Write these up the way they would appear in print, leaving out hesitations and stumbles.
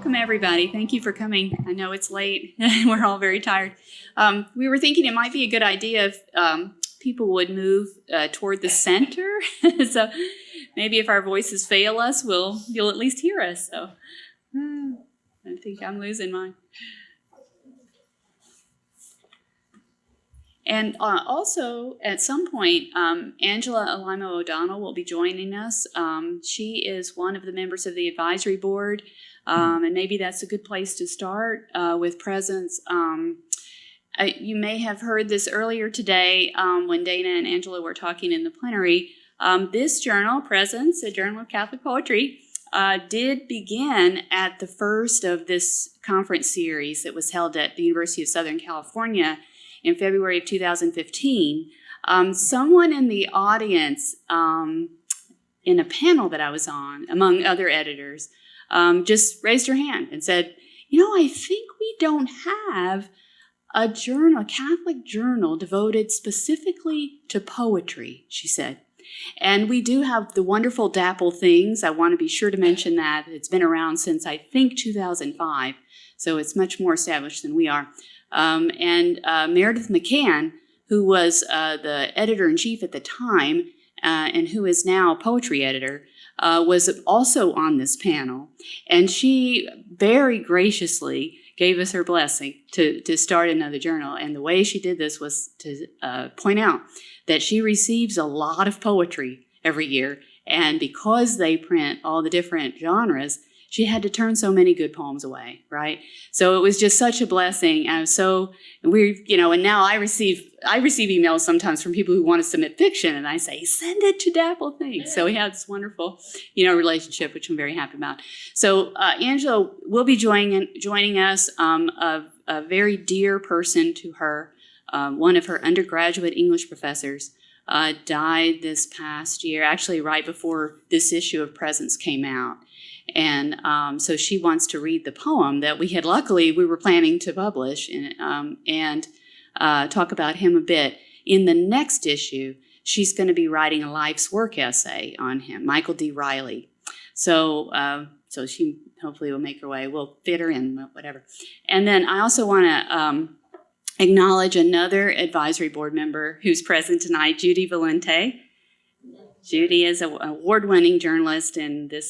welcome everybody. Thank you for coming. I know it's late. We're all very tired. We were thinking it might be a good idea if people would move toward the center. So maybe if our voices fail us, you'll at least hear us. So I think I'm losing mine. And also, at some point, Angela Alaimo O'Donnell will be joining us. She is one of the members of the advisory board, and maybe that's a good place to start with presence. You may have heard this earlier today when Dana and Angela were talking in the plenary. This journal, Presence, a Journal of Catholic Poetry, did begin at the first of this conference series that was held at the University of Southern California in February of 2015. Someone in the audience in a panel that I was on, among other editors, just raised her hand and said, I think we don't have a journal, a Catholic journal devoted specifically to poetry, she said. And we do have the wonderful Dapple Things. I want to be sure to mention that. It's been around since, I think, 2005, so it's much more established than we are. And Meredith McCann, who was the editor-in-chief at the time and who is now poetry editor, was also on this panel. And she very graciously gave us her blessing to start another journal. And the way she did this was to point out that she receives a lot of poetry every year. And because they print all the different genres, she had to turn so many good poems away, right? So it was just such a blessing. And and now I receive emails sometimes from people who want to submit fiction, and I say, send it to Dapple Things. So we have this wonderful, relationship, which I'm very happy about. So Angela will be joining us, a very dear person to her. One of her undergraduate English professors died this past year, actually right before this issue of Presence came out. And so she wants to read the poem that we were planning to publish and talk about him a bit. In the next issue, she's going to be writing a life's work essay on him, Michael D. Riley. So she hopefully will make her way. We'll fit her in, whatever. And then I also want to acknowledge another advisory board member who's present tonight, Judy Valente. Judy is an award-winning journalist in the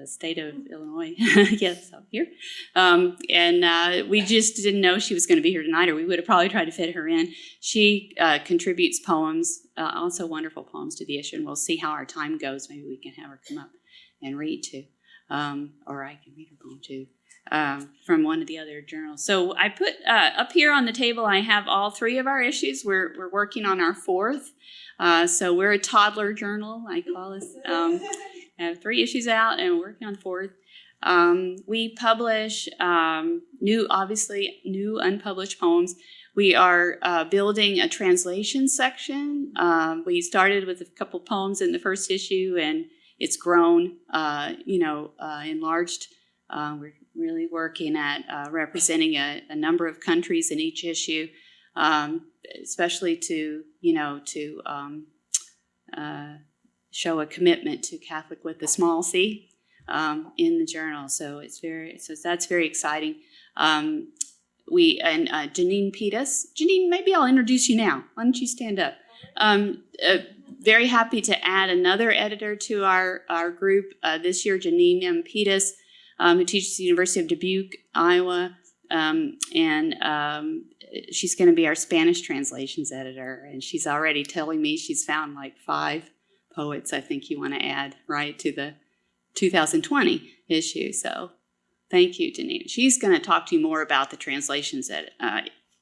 state of Illinois. Yes, up here. And we just didn't know she was going to be here tonight, or we would have probably tried to fit her in. She contributes poems, also wonderful poems to the issue, and we'll see how our time goes. Maybe we can have her come up and read too, or I can read her poem too. From one of the other journals. So I put up here on the table, I have all three of our issues. We're working on our fourth. So we're a toddler journal, I call us. I have 3 issues out and we're working on the fourth. We publish new unpublished poems. We are building a translation section. We started with a couple poems in the first issue and it's grown, enlarged. We're really working at representing a number of countries in each issue, especially to show a commitment to Catholic with the small c in the journal. So that's very exciting. Jeannine Pitas. Jeannine, maybe I'll introduce you now. Why don't you stand up? Very happy to add another editor to our group this year, Jeannine M. Pitas, who teaches at the University of Dubuque, Iowa, and she's going to be our Spanish translations editor. And she's already telling me she's found like 5 poets I think you want to add, right, to the 2020 issue. So thank you, Jeannine. She's going to talk to you more about the translations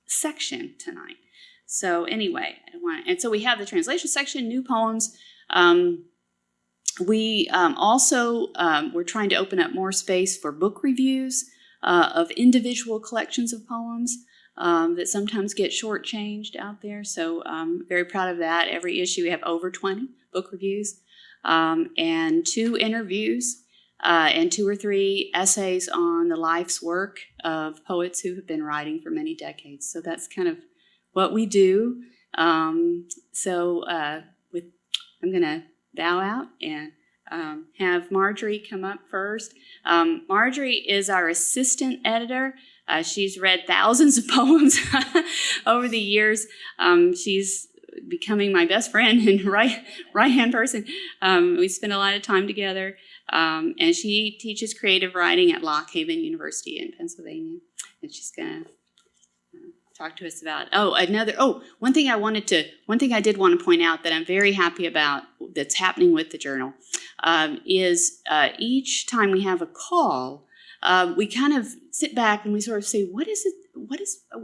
section tonight. So anyway, so we have the translation section, new poems. We also, we're trying to open up more space for book reviews of individual collections of poems that sometimes get shortchanged out there. So I'm very proud of that. Every issue we have over 20 book reviews and 2 interviews and 2 or 3 essays on the life's work of poets who have been writing for many decades. So that's kind of what we do. I'm going to bow out and have Marjorie come up first. Marjorie is our assistant editor. She's read thousands of poems over the years. She's becoming my best friend and right-hand person. We spend a lot of time together. And she teaches creative writing at Lock Haven University in Pennsylvania. And she's going to talk to us about, one thing I did want to point out that I'm very happy about that's happening with the journal is each time we have a call, we kind of sit back and we sort of say,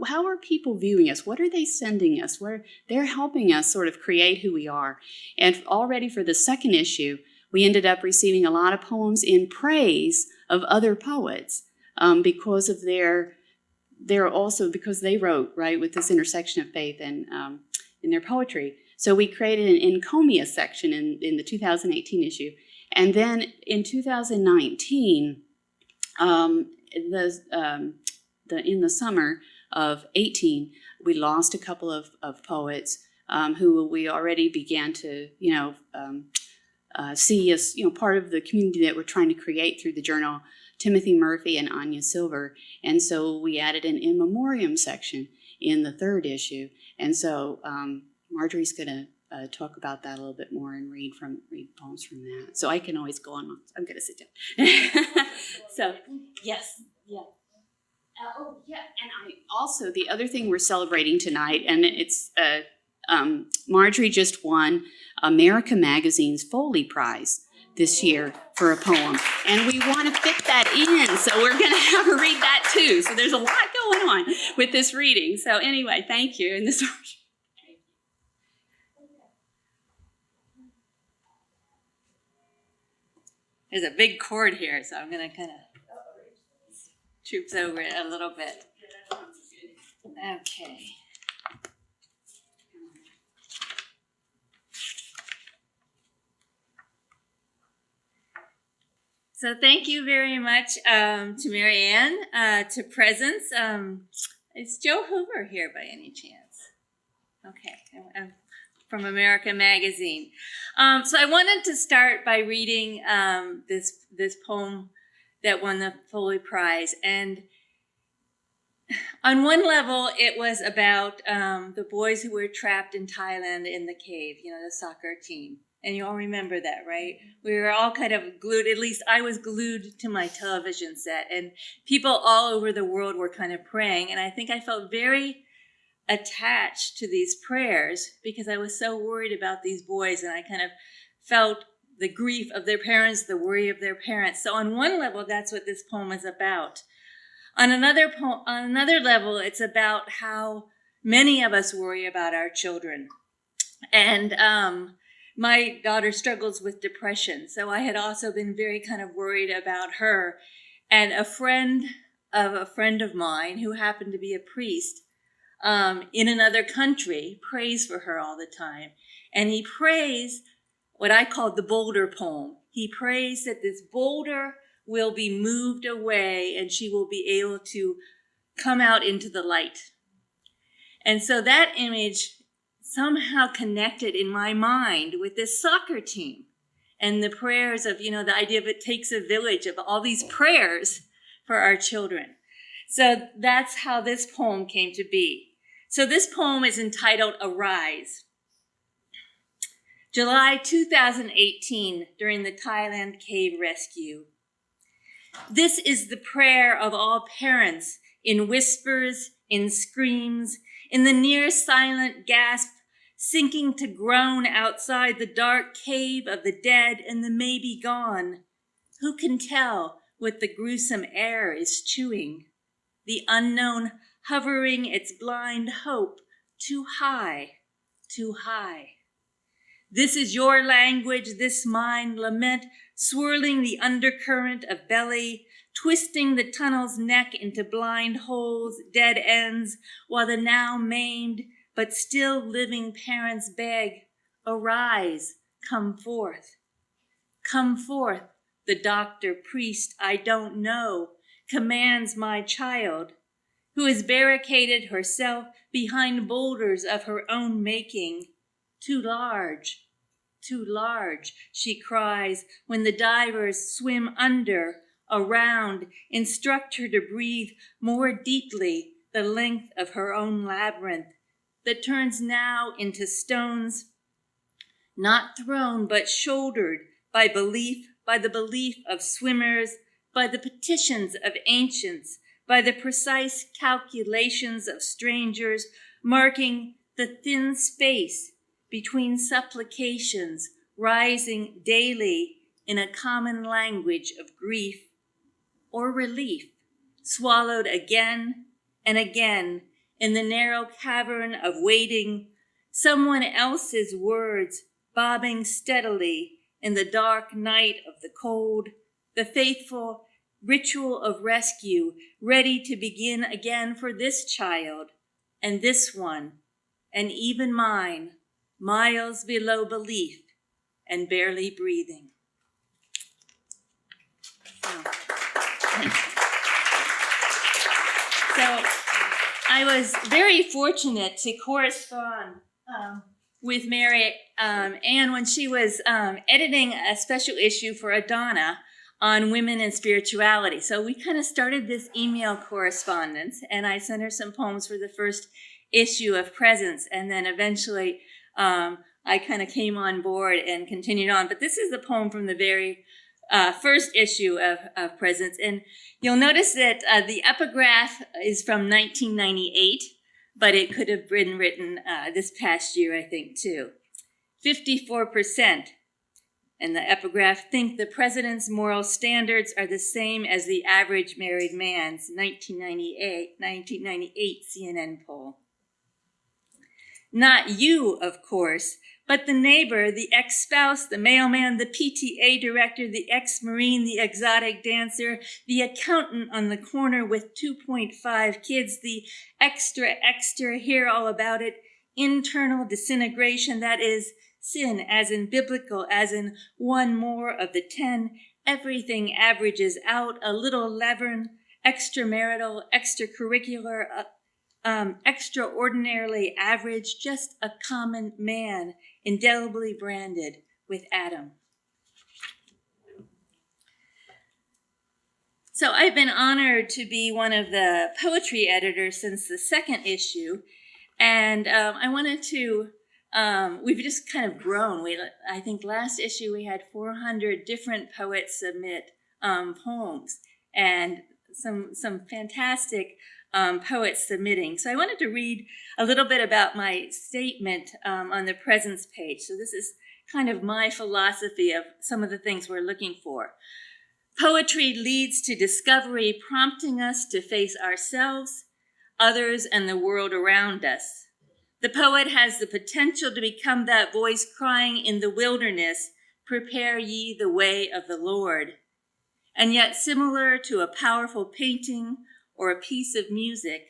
how are people viewing us? What are they sending us? They're helping us sort of create who we are. And already for the second issue, we ended up receiving a lot of poems in praise of other poets because of because they wrote, right, with this intersection of faith and in their poetry. So we created an encomia section in the 2018 issue. And then in 2019, in the summer of 18, we lost a couple of poets who we already began to, see as, part of the community that we're trying to create through the journal, Timothy Murphy and Anya Silver. And so we added an in memoriam section in the third issue. And so Marjorie's going to talk about that a little bit more and read poems from that. So I can always go on. I'm going to sit down. So, yes. Yeah. And also the other thing we're celebrating tonight, and it's Marjorie just won America Magazine's Foley Prize this year for a poem, and we want to fit that in, so we're going to have her read that too. So there's a lot going on with this reading. So anyway, thank you. And this. There's a big cord here, so I'm going to kind of troops over it a little bit. Okay. So thank you very much to Mary Ann, to Presence. Is Joe Hoover here by any chance? Okay, I'm from America Magazine. So I wanted to start by reading this poem that won the Foley Prize. And on one level, it was about the boys who were trapped in Thailand in the cave, the soccer team. And you all remember that, right? We were all kind of glued, at least I was glued to my television set. And people all over the world were kind of praying. And I think I felt very attached to these prayers because I was so worried about these boys. And I kind of felt the grief of their parents, the worry of their parents. So on one level, that's what this poem is about. On another level, it's about how many of us worry about our children. And my daughter struggles with depression, so I had also been very kind of worried about her. And a friend of mine who happened to be a priest in another country prays for her all the time. And he prays what I call the boulder poem. He prays that this boulder will be moved away and she will be able to come out into the light. And so that image somehow connected in my mind with this soccer team and the prayers of, the idea of it takes a village, of all these prayers for our children. So that's how this poem came to be. So this poem is entitled Arise. July 2018, during the Thailand cave rescue. This is the prayer of all parents in whispers, in screams, in the near silent gasp, sinking to groan outside the dark cave of the dead and the maybe gone. Who can tell what the gruesome air is chewing? The unknown hovering its blind hope too high, too high. This is your language, this mine, lament, swirling the undercurrent of belly, twisting the tunnel's neck into blind holes, dead ends, while the now maimed but still living parents beg, arise, come forth. Come forth, the doctor, priest, I don't know, commands my child, who has barricaded herself behind boulders of her own making, too large, too large, she cries when the divers swim under, around, instruct her to breathe more deeply the length of her own labyrinth that turns now into stones, not thrown but shouldered by the belief of swimmers, by the petitions of ancients, by the precise calculations of strangers, marking the thin space between supplications, rising daily in a common language of grief or relief, swallowed again and again in the narrow cavern of waiting, someone else's words bobbing steadily in the dark night of the cold, the faithful ritual of rescue, ready to begin again for this child and this one, and even mine, miles below belief and barely breathing. So I was very fortunate to correspond with Mary Ann when she was editing a special issue for Adana on women and spirituality. So we kind of started this email correspondence, and I sent her some poems for the first issue of Presence, and then eventually I kind of came on board and continued on. But this is the poem from the very first issue of Presence, and you'll notice that the epigraph is from 1998, but it could have been written this past year, I think, too. 54%. And the epigraph, think the president's moral standards are the same as the average married man's, 1998 CNN poll. Not you, of course, but the neighbor, the ex-spouse, the mailman, the PTA director, the ex-Marine, the exotic dancer, the accountant on the corner with 2.5 kids, the extra, hear all about it, internal disintegration, that is, sin, as in biblical, as in one more of the 10, everything averages out, a little leaven, extramarital, extracurricular, extraordinarily average, just a common man, indelibly branded with Adam. So I've been honored to be one of the poetry editors since the second issue, and I wanted to we've just kind of grown. I think last issue we had 400 different poets submit poems, and some fantastic poets submitting. So I wanted to read a little bit about my statement on the Presence page. So this is kind of my philosophy of some of the things we're looking for. Poetry leads to discovery, prompting us to face ourselves, others, and the world around us. The poet has the potential to become that voice crying in the wilderness, prepare ye the way of the Lord. And yet, similar to a powerful painting or a piece of music,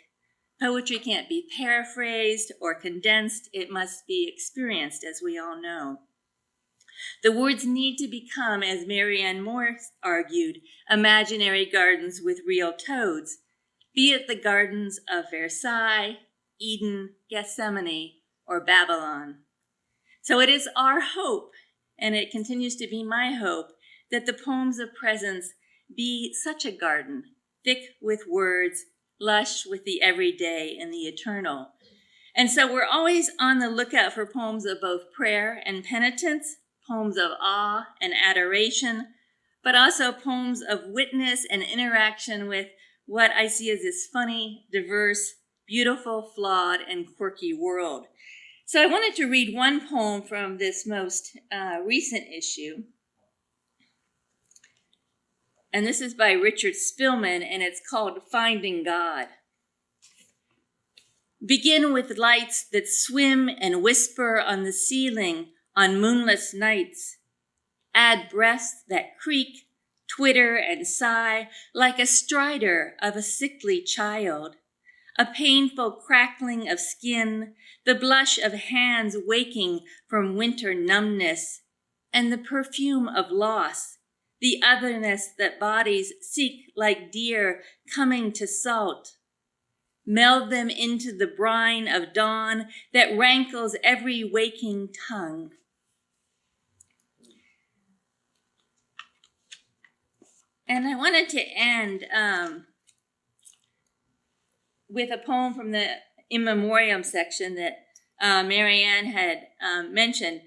poetry can't be paraphrased or condensed. It must be experienced, as we all know. The words need to become, as Marianne Morse argued, imaginary gardens with real toads, be it the gardens of Versailles, Eden, Gethsemane, or Babylon. So it is our hope, and it continues to be my hope, that the poems of Presence be such a garden, thick with words, lush with the everyday and the eternal. And so we're always on the lookout for poems of both prayer and penitence, poems of awe and adoration, but also poems of witness and interaction with what I see as this funny, diverse, beautiful, flawed, and quirky world. So I wanted to read one poem from this most recent issue. And this is by Richard Spillman, and it's called Finding God. Begin with lights that swim and whisper on the ceiling on moonless nights. Add breaths that creak, twitter, and sigh like a stridor of a sickly child. A painful crackling of skin, the blush of hands waking from winter numbness, and the perfume of loss, the otherness that bodies seek like deer coming to salt. Meld them into the brine of dawn that rankles every waking tongue. And I wanted to end with a poem from the In Memoriam section that Mary Ann had mentioned.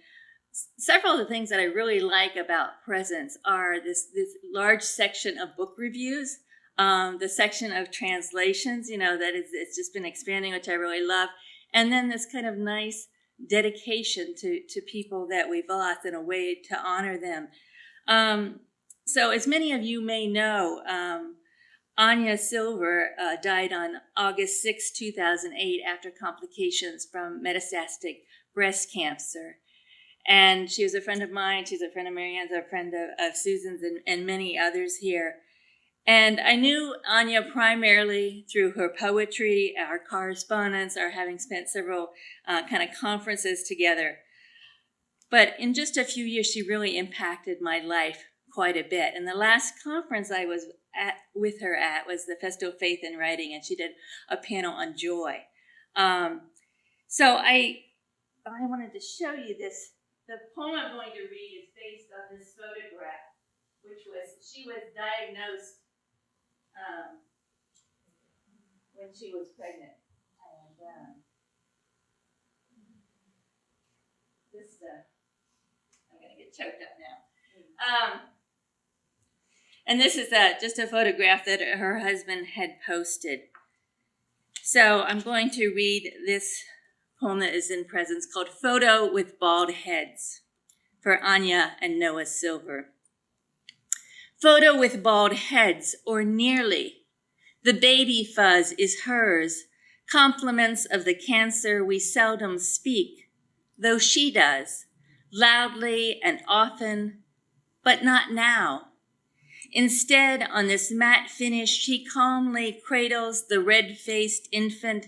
Several of the things that I really like about Presence are this large section of book reviews, the section of translations, it's just been expanding, which I really love. And then this kind of nice dedication to people that we've lost in a way to honor them. So as many of you may know, Anya Silver died on August 6, 2008 after complications from metastatic breast cancer. And she was a friend of mine. She's a friend of Mary Ann's, a friend of Susan's, and many others here. And I knew Anya primarily through her poetry, our correspondence, our having spent several kind of conferences together. But in just a few years, she really impacted my life quite a bit. And the last conference I was with her at was the Festival of Faith in Writing, and she did a panel on joy. So I wanted to show you this. The poem I'm going to read is based on this photograph, she was diagnosed when she was pregnant. And I'm going to get choked up now. And this is just a photograph that her husband had posted. So I'm going to read this poem that is in Presence called Photo with Bald Heads for Anya and Noah Silver. Photo with bald heads, or nearly. The baby fuzz is hers, compliments of the cancer we seldom speak, though she does, loudly and often, but not now. Instead, on this matte finish, she calmly cradles the red-faced infant,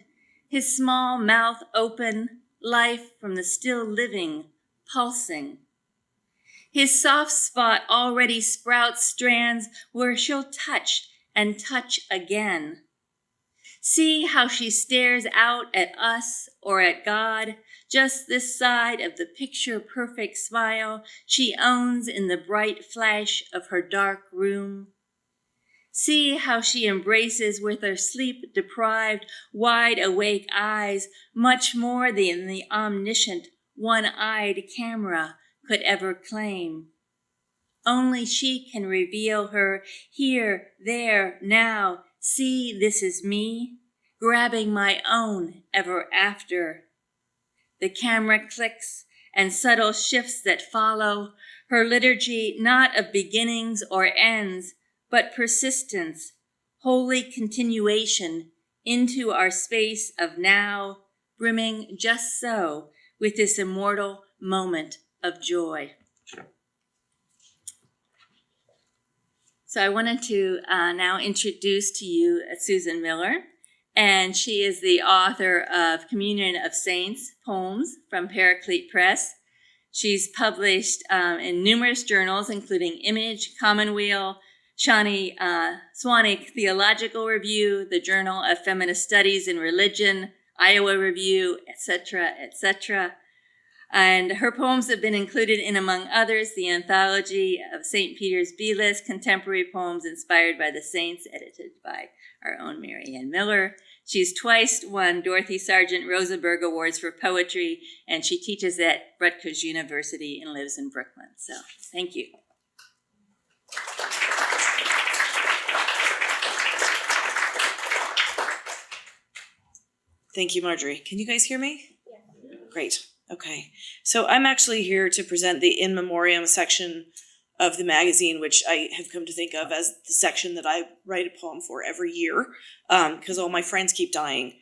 his small mouth open, life from the still living, pulsing. His soft spot already sprouts strands where she'll touch and touch again. See how she stares out at us or at God, just this side of the picture-perfect smile she owns in the bright flash of her dark room. See how she embraces with her sleep-deprived, wide-awake eyes much more than the omniscient, one-eyed camera could ever claim. Only she can reveal her here, there, now. See, this is me, grabbing my own ever after. The camera clicks and subtle shifts that follow, her liturgy not of beginnings or ends, but persistence, holy continuation into our space of now, brimming just so with this immortal moment of joy. So I wanted to now introduce to you Susan Miller, and she is the author of Communion of Saints Poems from Paraclete Press. She's published in numerous journals, including Image, Commonweal, Swanee Theological Review, the Journal of Feminist Studies in Religion, Iowa Review, etc., etc. And her poems have been included in, among others, the anthology of St. Peter's B-List, Contemporary Poems Inspired by the Saints, edited by our own Mary Ann Miller. She's twice won Dorothy Sargent Rosenberg Awards for Poetry, and she teaches at Rutgers University and lives in Brooklyn. So, thank you. Thank you, Marjorie. Can you guys hear me? Yeah. Great. Okay. So I'm actually here to present the In Memoriam section of the magazine, which I have come to think of as the section that I write a poem for every year, because all my friends keep dying.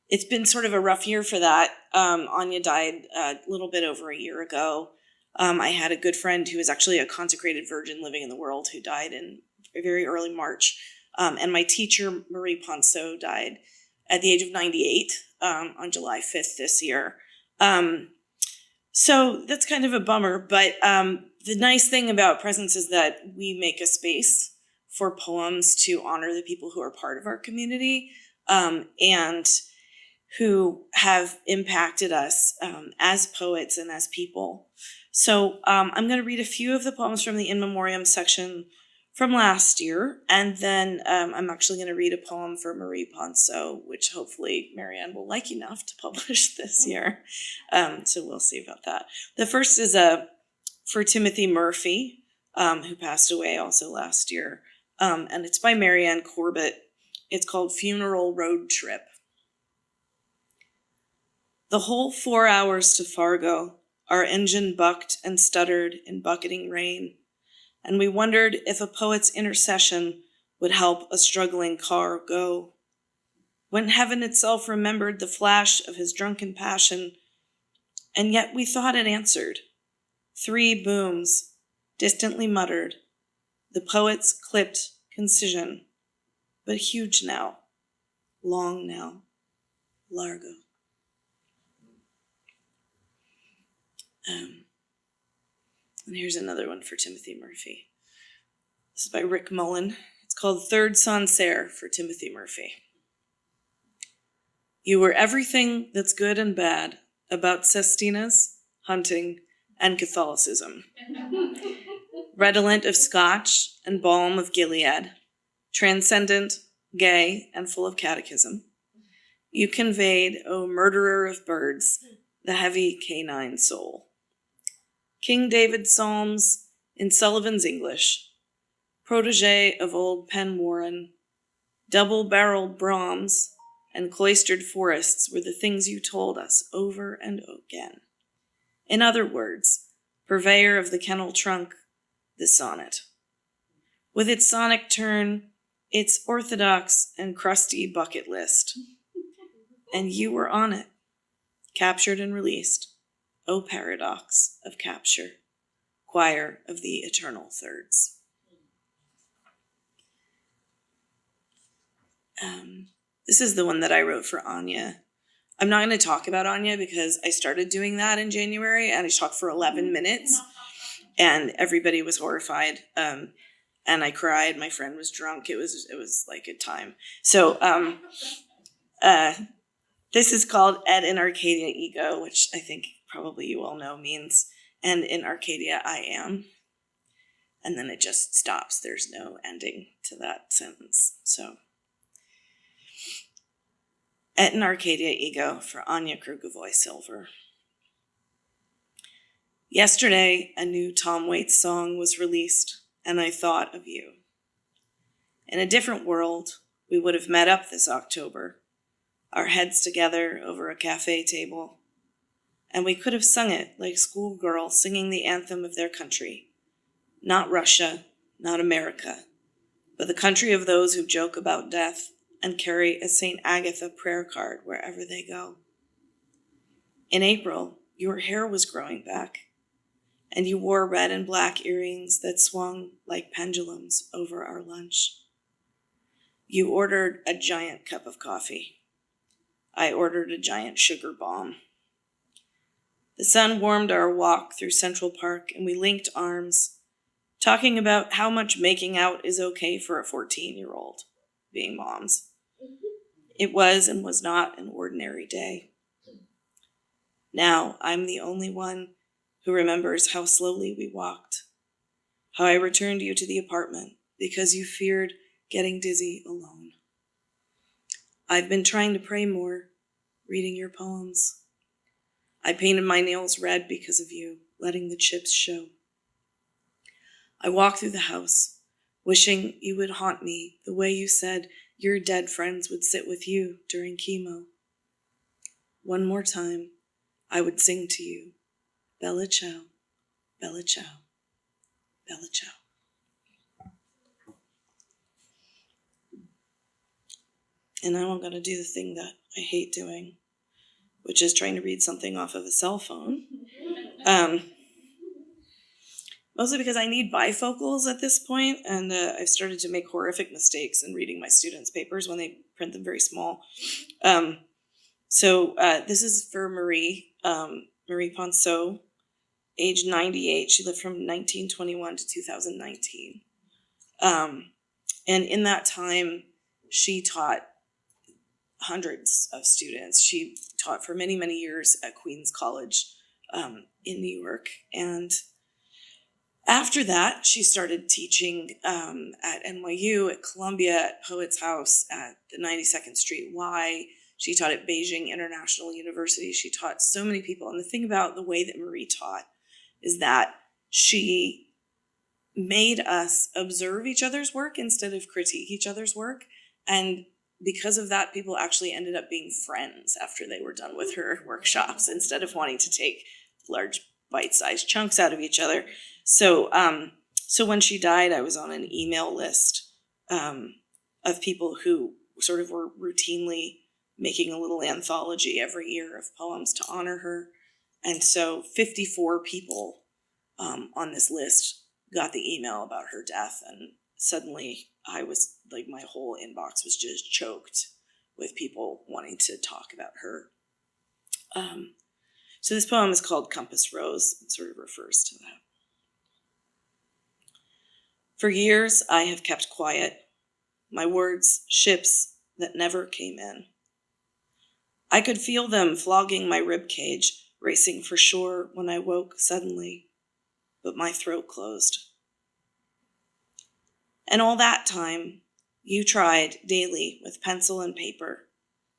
It's been sort of a rough year for that. Anya died a little bit over a year ago. I had a good friend who was actually a consecrated virgin living in the world who died in very early March. And my teacher, Marie Ponceau, died at the age of 98 on July 5th this year. So that's kind of a bummer, but the nice thing about Presence is that we make a space for poems to honor the people who are part of our community. And who have impacted us as poets and as people. So I'm going to read a few of the poems from the In Memoriam section from last year, and then I'm actually going to read a poem for Marie Ponceau, which hopefully Marianne will like enough to publish this year. So we'll see about that. The first is for Timothy Murphy, who passed away also last year, and it's by Marianne Corbett. It's called Funeral Road Trip. The whole 4 hours to Fargo, our engine bucked and stuttered in bucketing rain, and we wondered if a poet's intercession would help a struggling car go. When heaven itself remembered the flash of his drunken passion, and yet we thought it answered. 3 booms, distantly muttered, the poet's clipped concision, but huge now, long now, largo. And here's another one for Timothy Murphy. This is by Rick Mullen. It's called Third Sancerre for Timothy Murphy. You were everything that's good and bad about sestinas, hunting, and Catholicism. Redolent of Scotch and balm of Gilead, transcendent, gay, and full of catechism. You conveyed, O murderer of birds, the heavy canine soul. King David's Psalms in Sullivan's English, protege of old Pen Warren, double-barreled Brahms, and cloistered forests were the things you told us over and again. In other words, purveyor of the kennel trunk, the sonnet. With its sonic turn, its orthodox and crusty bucket list. And you were on it, captured and released. O paradox of capture, choir of the eternal thirds. This is the one that I wrote for Anya. I'm not going to talk about Anya because I started doing that in January and I talked for 11 minutes and everybody was horrified. And I cried. My friend was drunk. It was like a time. So this is called Et in Arcadia Ego, which I think probably you all know means, and in Arcadia I am. And then it just stops. There's no ending to that sentence. So, Et in Arcadia Ego for Anya Krugovoy Silver. Yesterday, a new Tom Waits song was released, and I thought of you. In a different world, we would have met up this October, our heads together over a cafe table, and we could have sung it like schoolgirls singing the anthem of their country. Not Russia, not America, but the country of those who joke about death and carry a St. Agatha prayer card wherever they go. In April, your hair was growing back, and you wore red and black earrings that swung like pendulums over our lunch. You ordered a giant cup of coffee. I ordered a giant sugar bomb. The sun warmed our walk through Central Park, and we linked arms, talking about how much making out is okay for a 14-year-old, being moms. It was and was not an ordinary day. Now I'm the only one who remembers how slowly we walked, how I returned you to the apartment because you feared getting dizzy alone. I've been trying to pray more, reading your poems. I painted my nails red because of you, letting the chips show. I walked through the house, wishing you would haunt me the way you said your dead friends would sit with you during chemo. One more time, I would sing to you, Bella Ciao, Bella Ciao, Bella Ciao. And now I'm going to do the thing that I hate doing, which is trying to read something off of a cell phone. Mostly because I need bifocals at this point, and I've started to make horrific mistakes in reading my students' papers when they print them very small. So this is for Marie Ponceau, age 98. She lived from 1921 to 2019. And in that time, she taught hundreds of students. She taught for many, many years at Queens College in New York. And after that, she started teaching at NYU, at Columbia, at Poets House, at the 92nd Street Y. She taught at Beijing International University. She taught so many people. And the thing about the way that Marie taught is that she made us observe each other's work instead of critique each other's work. And because of that, people actually ended up being friends after they were done with her workshops, instead of wanting to take large bite-sized chunks out of each other. So when she died, I was on an email list of people who sort of were routinely making a little anthology every year of poems to honor her. And so 54 people on this list got the email about her death, and suddenly I was like, my whole inbox was just choked with people wanting to talk about her. So this poem is called Compass Rose. It sort of refers to that. For years I have kept quiet, my words ships that never came in. I could feel them flogging my rib cage, racing for shore when I woke suddenly, but my throat closed. And all that time, you tried daily with pencil and paper,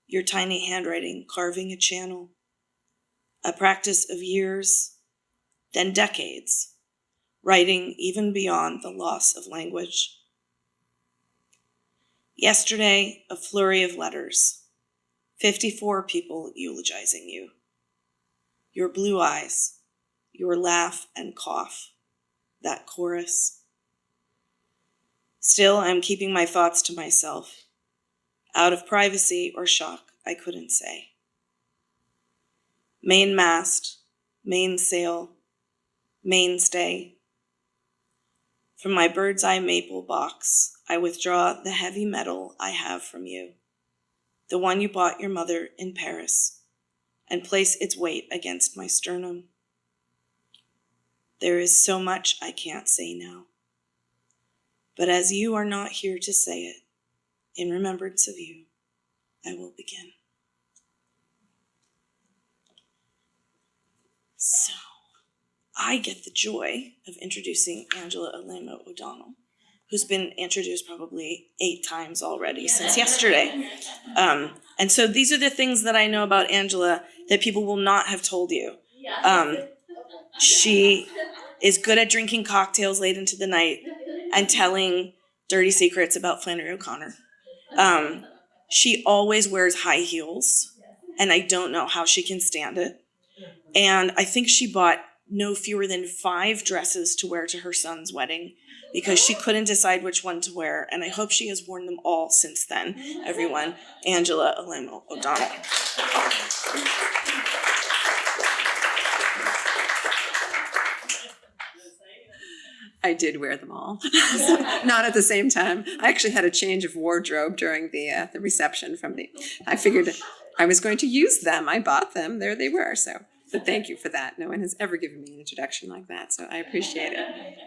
your tiny handwriting carving a channel, a practice of years, then decades, writing even beyond the loss of language. Yesterday, a flurry of letters, 54 people eulogizing you. Your blue eyes, your laugh and cough, that chorus. Still, I'm keeping my thoughts to myself, out of privacy or shock, I couldn't say. Mainmast, mainsail, mainstay. From my bird's eye maple box, I withdraw the heavy metal I have from you, the one you bought your mother in Paris, and place its weight against my sternum. There is so much I can't say now, but as you are not here to say it, in remembrance of you, I will begin. So, I get the joy of introducing Angela Alaimo O'Donnell, who's been introduced probably 8 times already since yesterday. And so these are the things that I know about Angela that people will not have told you. She is good at drinking cocktails late into the night and telling dirty secrets about Flannery O'Connor. She always wears high heels, and I don't know how she can stand it. And I think she bought no fewer than 5 dresses to wear to her son's wedding because she couldn't decide which one to wear. And I hope she has worn them all since then, everyone. Angela Alaimo O'Donnell. I did wear them all, not at the same time. I actually had a change of wardrobe during the reception I figured I was going to use them. I bought them. There they were. So thank you for that. No one has ever given me an introduction like that, so I appreciate it.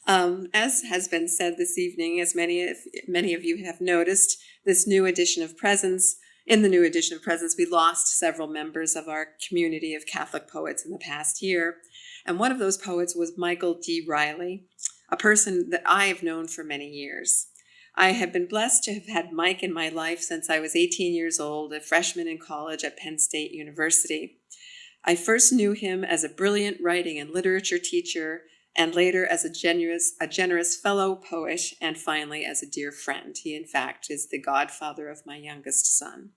As has been said this evening, as many of you have noticed, this new edition of Presence, we lost several members of our community of Catholic poets in the past year. And one of those poets was Michael D. Riley, a person that I have known for many years. I have been blessed to have had Mike in my life since I was 18 years old, a freshman in college at Penn State University. I first knew him as a brilliant writing and literature teacher, and later as a generous fellow poet, and finally as a dear friend. He, in fact, is the godfather of my youngest son.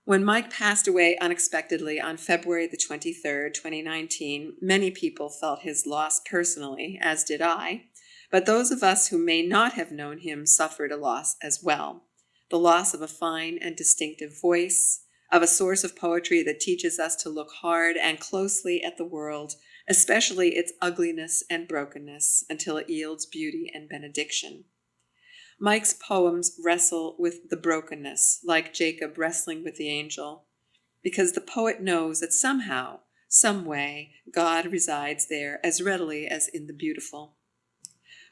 When Mike passed away unexpectedly on February the 23rd, 2019, many people felt his loss personally, as did I. But those of us who may not have known him suffered a loss as well. The loss of a fine and distinctive voice, of a source of poetry that teaches us to look hard and closely at the world, especially its ugliness and brokenness, until it yields beauty and benediction. Mike's poems wrestle with the brokenness, like Jacob wrestling with the angel, because the poet knows that somehow, some way, God resides there as readily as in the beautiful.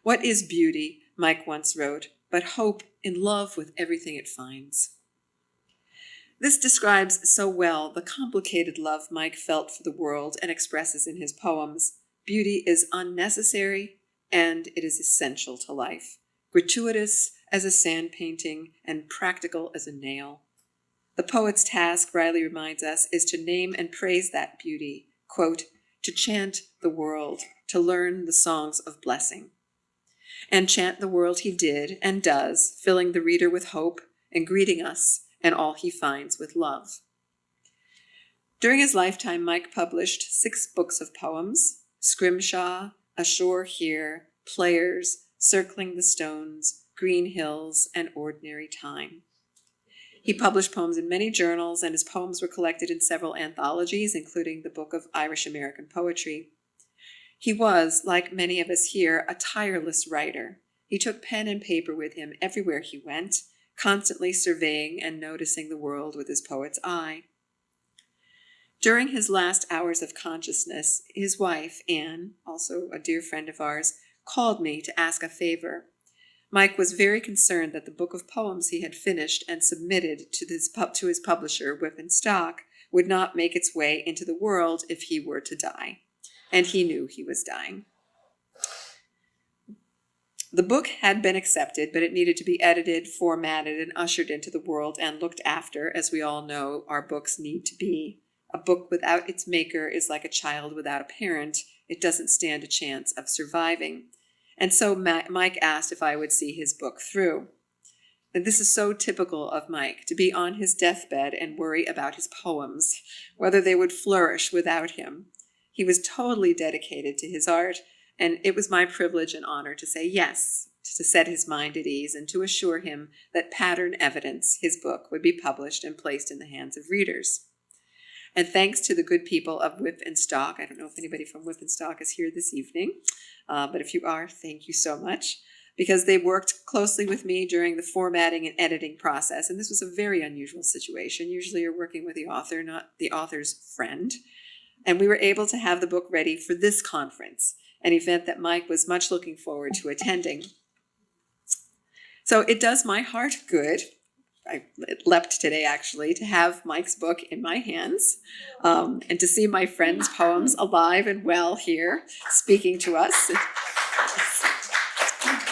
What is beauty, Mike once wrote, but hope in love with everything it finds? This describes so well the complicated love Mike felt for the world and expresses in his poems. Beauty is unnecessary and it is essential to life, gratuitous as a sand painting and practical as a nail. The poet's task, Riley reminds us, is to name and praise that beauty, quote, to chant the world, to learn the songs of blessing. And chant the world he did and does, filling the reader with hope and greeting us and all he finds with love. During his lifetime, Mike published 6 books of poems: Scrimshaw, Ashore Here, Players, Circling the Stones, Green Hills, and Ordinary Time. He published poems in many journals, and his poems were collected in several anthologies, including the Book of Irish American Poetry. He was, like many of us here, a tireless writer. He took pen and paper with him everywhere he went, constantly surveying and noticing the world with his poet's eye. During his last hours of consciousness, his wife, Anne, also a dear friend of ours, called me to ask a favor. Mike was very concerned that the book of poems he had finished and submitted to his publisher, Whip and Stock, would not make its way into the world if he were to die. And he knew he was dying. The book had been accepted, but it needed to be edited, formatted, and ushered into the world and looked after, as we all know our books need to be. A book without its maker is like a child without a parent. It doesn't stand a chance of surviving. And so Mike asked if I would see his book through. And this is so typical of Mike, to be on his deathbed and worry about his poems, whether they would flourish without him. He was totally dedicated to his art, and it was my privilege and honor to say yes, to set his mind at ease and to assure him that Pattern Evidence, his book, would be published and placed in the hands of readers. And thanks to the good people of Whip and Stock, I don't know if anybody from Whip and Stock is here this evening, but if you are, thank you so much, because they worked closely with me during the formatting and editing process. And this was a very unusual situation. Usually you're working with the author, not the author's friend. And we were able to have the book ready for this conference, an event that Mike was much looking forward to attending. So it does my heart good. I leapt today, actually, to have Mike's book in my hands and to see my friend's poems alive and well here, speaking to us.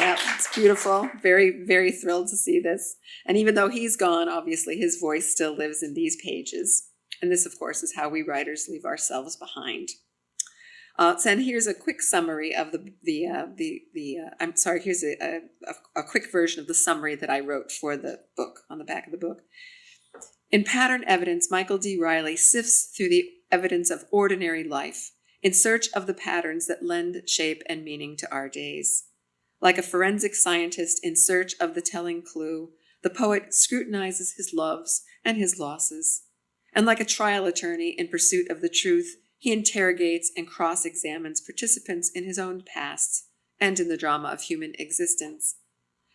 Yeah, it's beautiful. Very, very thrilled to see this. And even though he's gone, obviously, his voice still lives in these pages. And this, of course, is how we writers leave ourselves behind. So and here's a quick summary of here's a quick version of the summary that I wrote for the book, on the back of the book. In Pattern Evidence, Michael D. Riley sifts through the evidence of ordinary life in search of the patterns that lend shape and meaning to our days. Like a forensic scientist in search of the telling clue, the poet scrutinizes his loves and his losses. And like a trial attorney in pursuit of the truth, he interrogates and cross-examines participants in his own pasts and in the drama of human existence.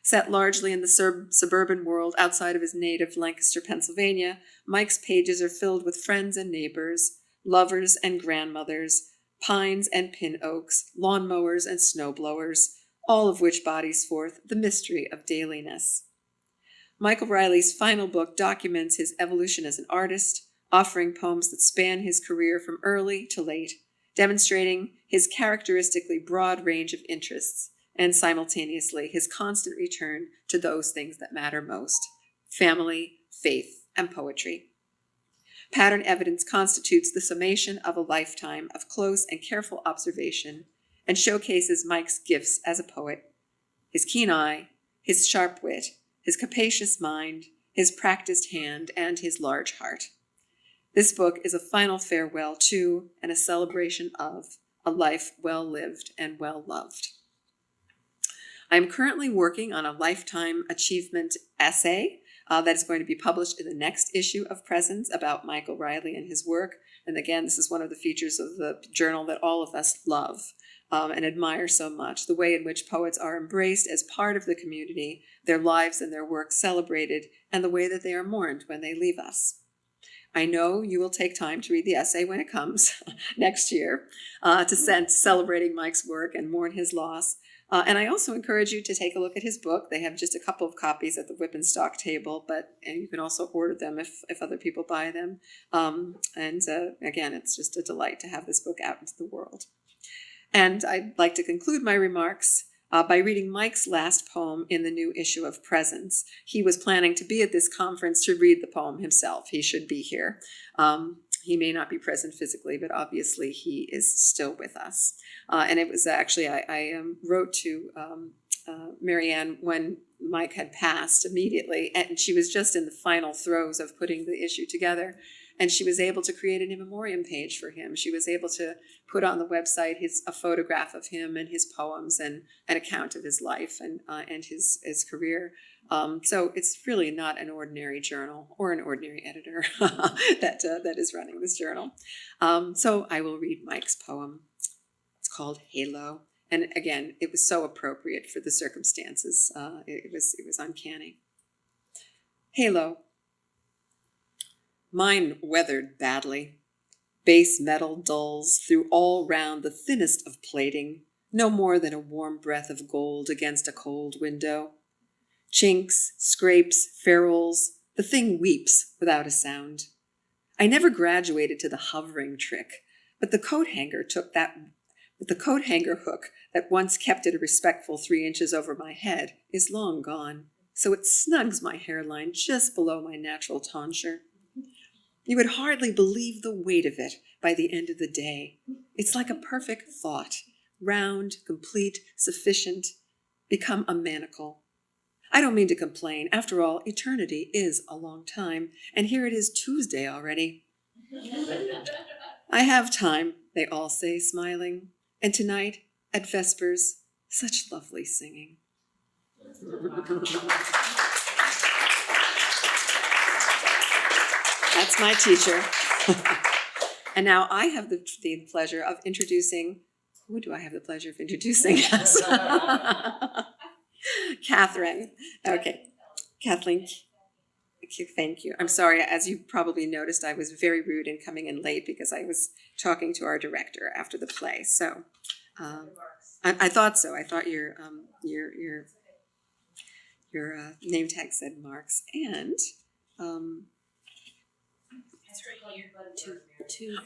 Set largely in the suburban world outside of his native Lancaster, Pennsylvania, Mike's pages are filled with friends and neighbors, lovers and grandmothers, pines and pin oaks, lawnmowers and snowblowers, all of which bodies forth the mystery of dailiness. Michael Riley's final book documents his evolution as an artist, offering poems that span his career from early to late, demonstrating his characteristically broad range of interests, and simultaneously his constant return to those things that matter most: family, faith, and poetry. Pattern Evidence constitutes the summation of a lifetime of close and careful observation and showcases Mike's gifts as a poet: his keen eye, his sharp wit, his capacious mind, his practiced hand, and his large heart. This book is a final farewell to and a celebration of a life well lived and well loved. I am currently working on a lifetime achievement essay that is going to be published in the next issue of Presence about Michael Riley and his work. And again, this is one of the features of the journal that all of us love and admire so much: the way in which poets are embraced as part of the community, their lives and their work celebrated, and the way that they are mourned when they leave us. I know you will take time to read the essay when it comes next year to celebrating Mike's work and mourn his loss. And I also encourage you to take a look at his book. They have just a couple of copies at the Whip and Stock table, and you can also order them if other people buy them. Again, it's just a delight to have this book out into the world. And I'd like to conclude my remarks by reading Mike's last poem in the new issue of Presence. He was planning to be at this conference to read the poem himself. He should be here. He may not be present physically, but obviously he is still with us. And it was actually, I wrote to Marianne when Mike had passed immediately, and she was just in the final throes of putting the issue together. And she was able to create an in memoriam page for him. She was able to put on the website a photograph of him and his poems and an account of his life and his career. So it's really not an ordinary journal or an ordinary editor that is running this journal. So I will read Mike's poem. It's called Halo. And again, it was so appropriate for the circumstances. It was uncanny. Halo. Mine weathered badly. Base metal dulls through all round the thinnest of plating, no more than a warm breath of gold against a cold window. Chinks, scrapes, ferrules, the thing weeps without a sound. I never graduated to the hovering trick, but the coat hanger hook that once kept it a respectful 3 inches over my head is long gone, so it snugs my hairline just below my natural tonsure. You would hardly believe the weight of it by the end of the day. It's like a perfect thought, round, complete, sufficient, become a manacle. I don't mean to complain. After all, eternity is a long time, and here it is Tuesday already. I have time, they all say, smiling, and tonight, at Vespers, such lovely singing. That's my teacher. And now I have the pleasure of introducing, who do I have the pleasure of introducing? Catherine. Okay. Kathleen. Thank you. I'm sorry. As you probably noticed, I was very rude in coming in late because I was talking to our director after the play. So I thought so. I thought your name tag said Marks. And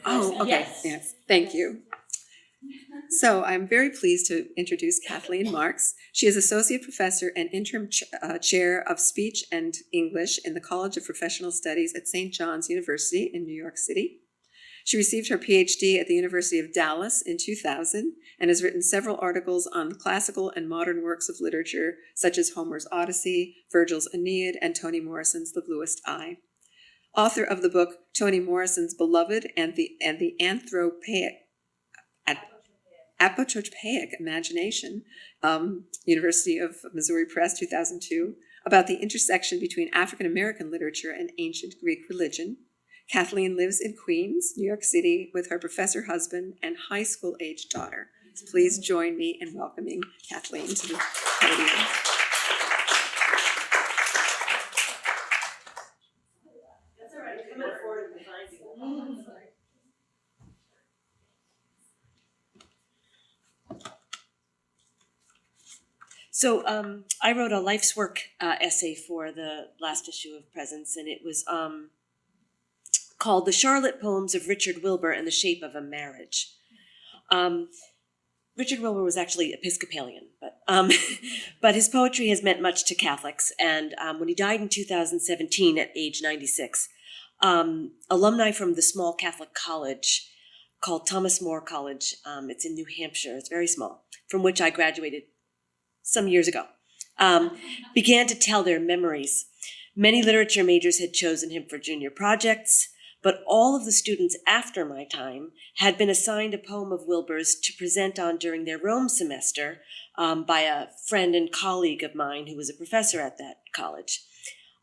oh, okay. Yes. Thank you. So I'm very pleased to introduce Kathleen Marks. She is Associate Professor and Interim Chair of Speech and English in the College of Professional Studies at St. John's University in New York City. She received her PhD at the University of Dallas in 2000 and has written several articles on classical and modern works of literature such as Homer's Odyssey, Virgil's Aeneid, and Toni Morrison's The Bluest Eye. Author of the book Toni Morrison's Beloved and the Apotropaic Imagination, University of Missouri Press, 2002, about the intersection between African American literature and ancient Greek religion. Kathleen lives in Queens, New York City, with her professor husband and high school-aged daughter. So please join me in welcoming Kathleen to the podium. So I wrote a life's work essay for the last issue of Presence, and it was called The Charlotte Poems of Richard Wilbur and the Shape of a Marriage. Richard Wilbur was actually Episcopalian, but his poetry has meant much to Catholics. And when he died in 2017 at age 96, alumni from the small Catholic college called Thomas More College, it's in New Hampshire, it's very small, from which I graduated some years ago, began to tell their memories. Many literature majors had chosen him for junior projects, but all of the students after my time had been assigned a poem of Wilbur's to present on during their Rome semester by a friend and colleague of mine who was a professor at that college.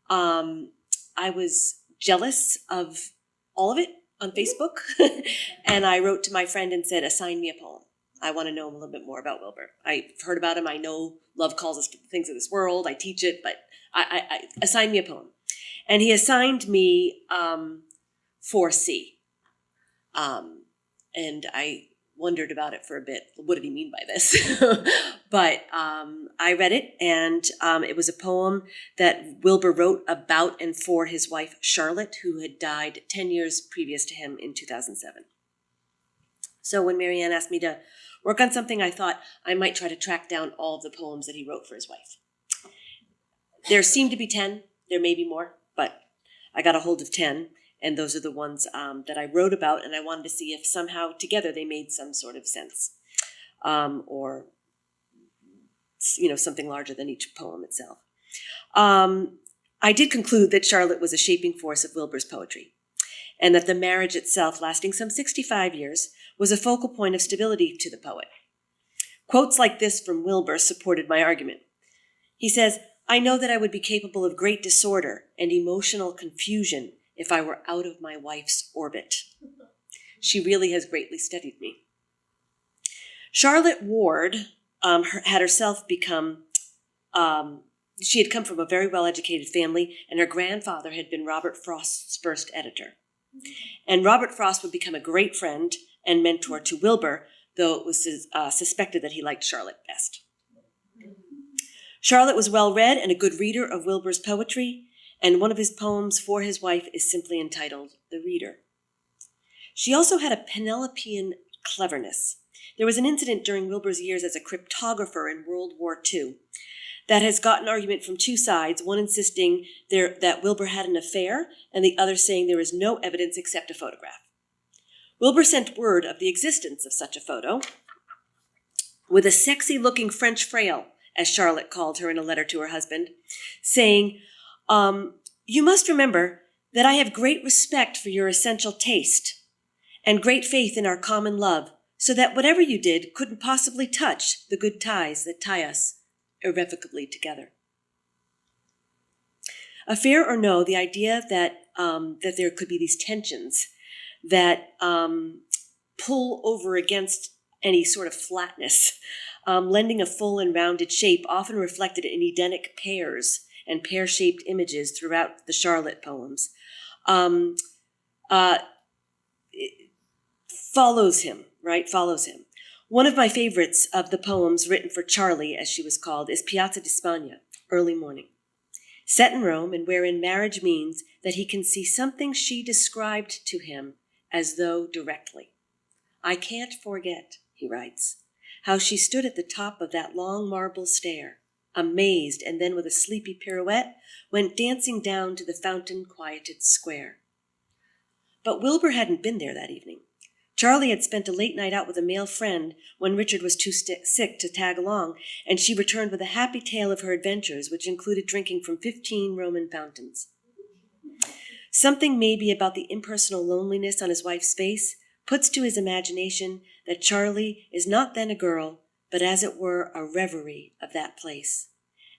I was jealous of all of it on Facebook, and I wrote to my friend and said, assign me a poem. I want to know a little bit more about Wilbur. I've heard about him. I know love calls us to the things of this world. I teach it, but I assign me a poem. And he assigned me 4C. And I wondered about it for a bit. What did he mean by this? But I read it, and it was a poem that Wilbur wrote about and for his wife, Charlotte, who had died 10 years previous to him in 2007. So when Marianne asked me to work on something, I thought I might try to track down all of the poems that he wrote for his wife. There seem to be 10. There may be more, but I got a hold of 10. And those are the ones that I wrote about, and I wanted to see if somehow together they made some sort of sense, or something larger than each poem itself. I did conclude that Charlotte was a shaping force of Wilbur's poetry, and that the marriage itself, lasting some 65 years, was a focal point of stability to the poet. Quotes like this from Wilbur supported my argument. He says, "I know that I would be capable of great disorder and emotional confusion if I were out of my wife's orbit. She really has greatly steadied me." Charlotte Ward had herself become, she had come from a very well-educated family, and her grandfather had been Robert Frost's first editor. And Robert Frost would become a great friend and mentor to Wilbur, though it was suspected that he liked Charlotte best. Charlotte was well-read and a good reader of Wilbur's poetry, and one of his poems for his wife is simply entitled The Reader. She also had a Penelopean cleverness. There was an incident during Wilbur's years as a cryptographer in World War II that has got an argument from two sides, one insisting that Wilbur had an affair, and the other saying there is no evidence except a photograph. Wilbur sent word of the existence of such a photo with a sexy-looking French fraile, as Charlotte called her in a letter to her husband, saying, "You must remember that I have great respect for your essential taste and great faith in our common love, so that whatever you did couldn't possibly touch the good ties that tie us irrevocably together." Affair or no, the idea that there could be these tensions that pull over against any sort of flatness, lending a full and rounded shape, often reflected in Edenic pairs and pear-shaped images throughout the Charlotte poems, follows him. One of my favorites of the poems written for Charlie, as she was called, is Piazza di Spagna, Early Morning, set in Rome, and wherein marriage means that he can see something she described to him as though directly. "I can't forget," he writes, "how she stood at the top of that long marble stair, amazed, and then with a sleepy pirouette, went dancing down to the fountain-quieted square." But Wilbur hadn't been there that evening. Charlie had spent a late night out with a male friend when Richard was too sick to tag along, and she returned with a happy tale of her adventures, which included drinking from 15 Roman fountains. Something maybe about the impersonal loneliness on his wife's face puts to his imagination that Charlie is not then a girl, but as it were a reverie of that place.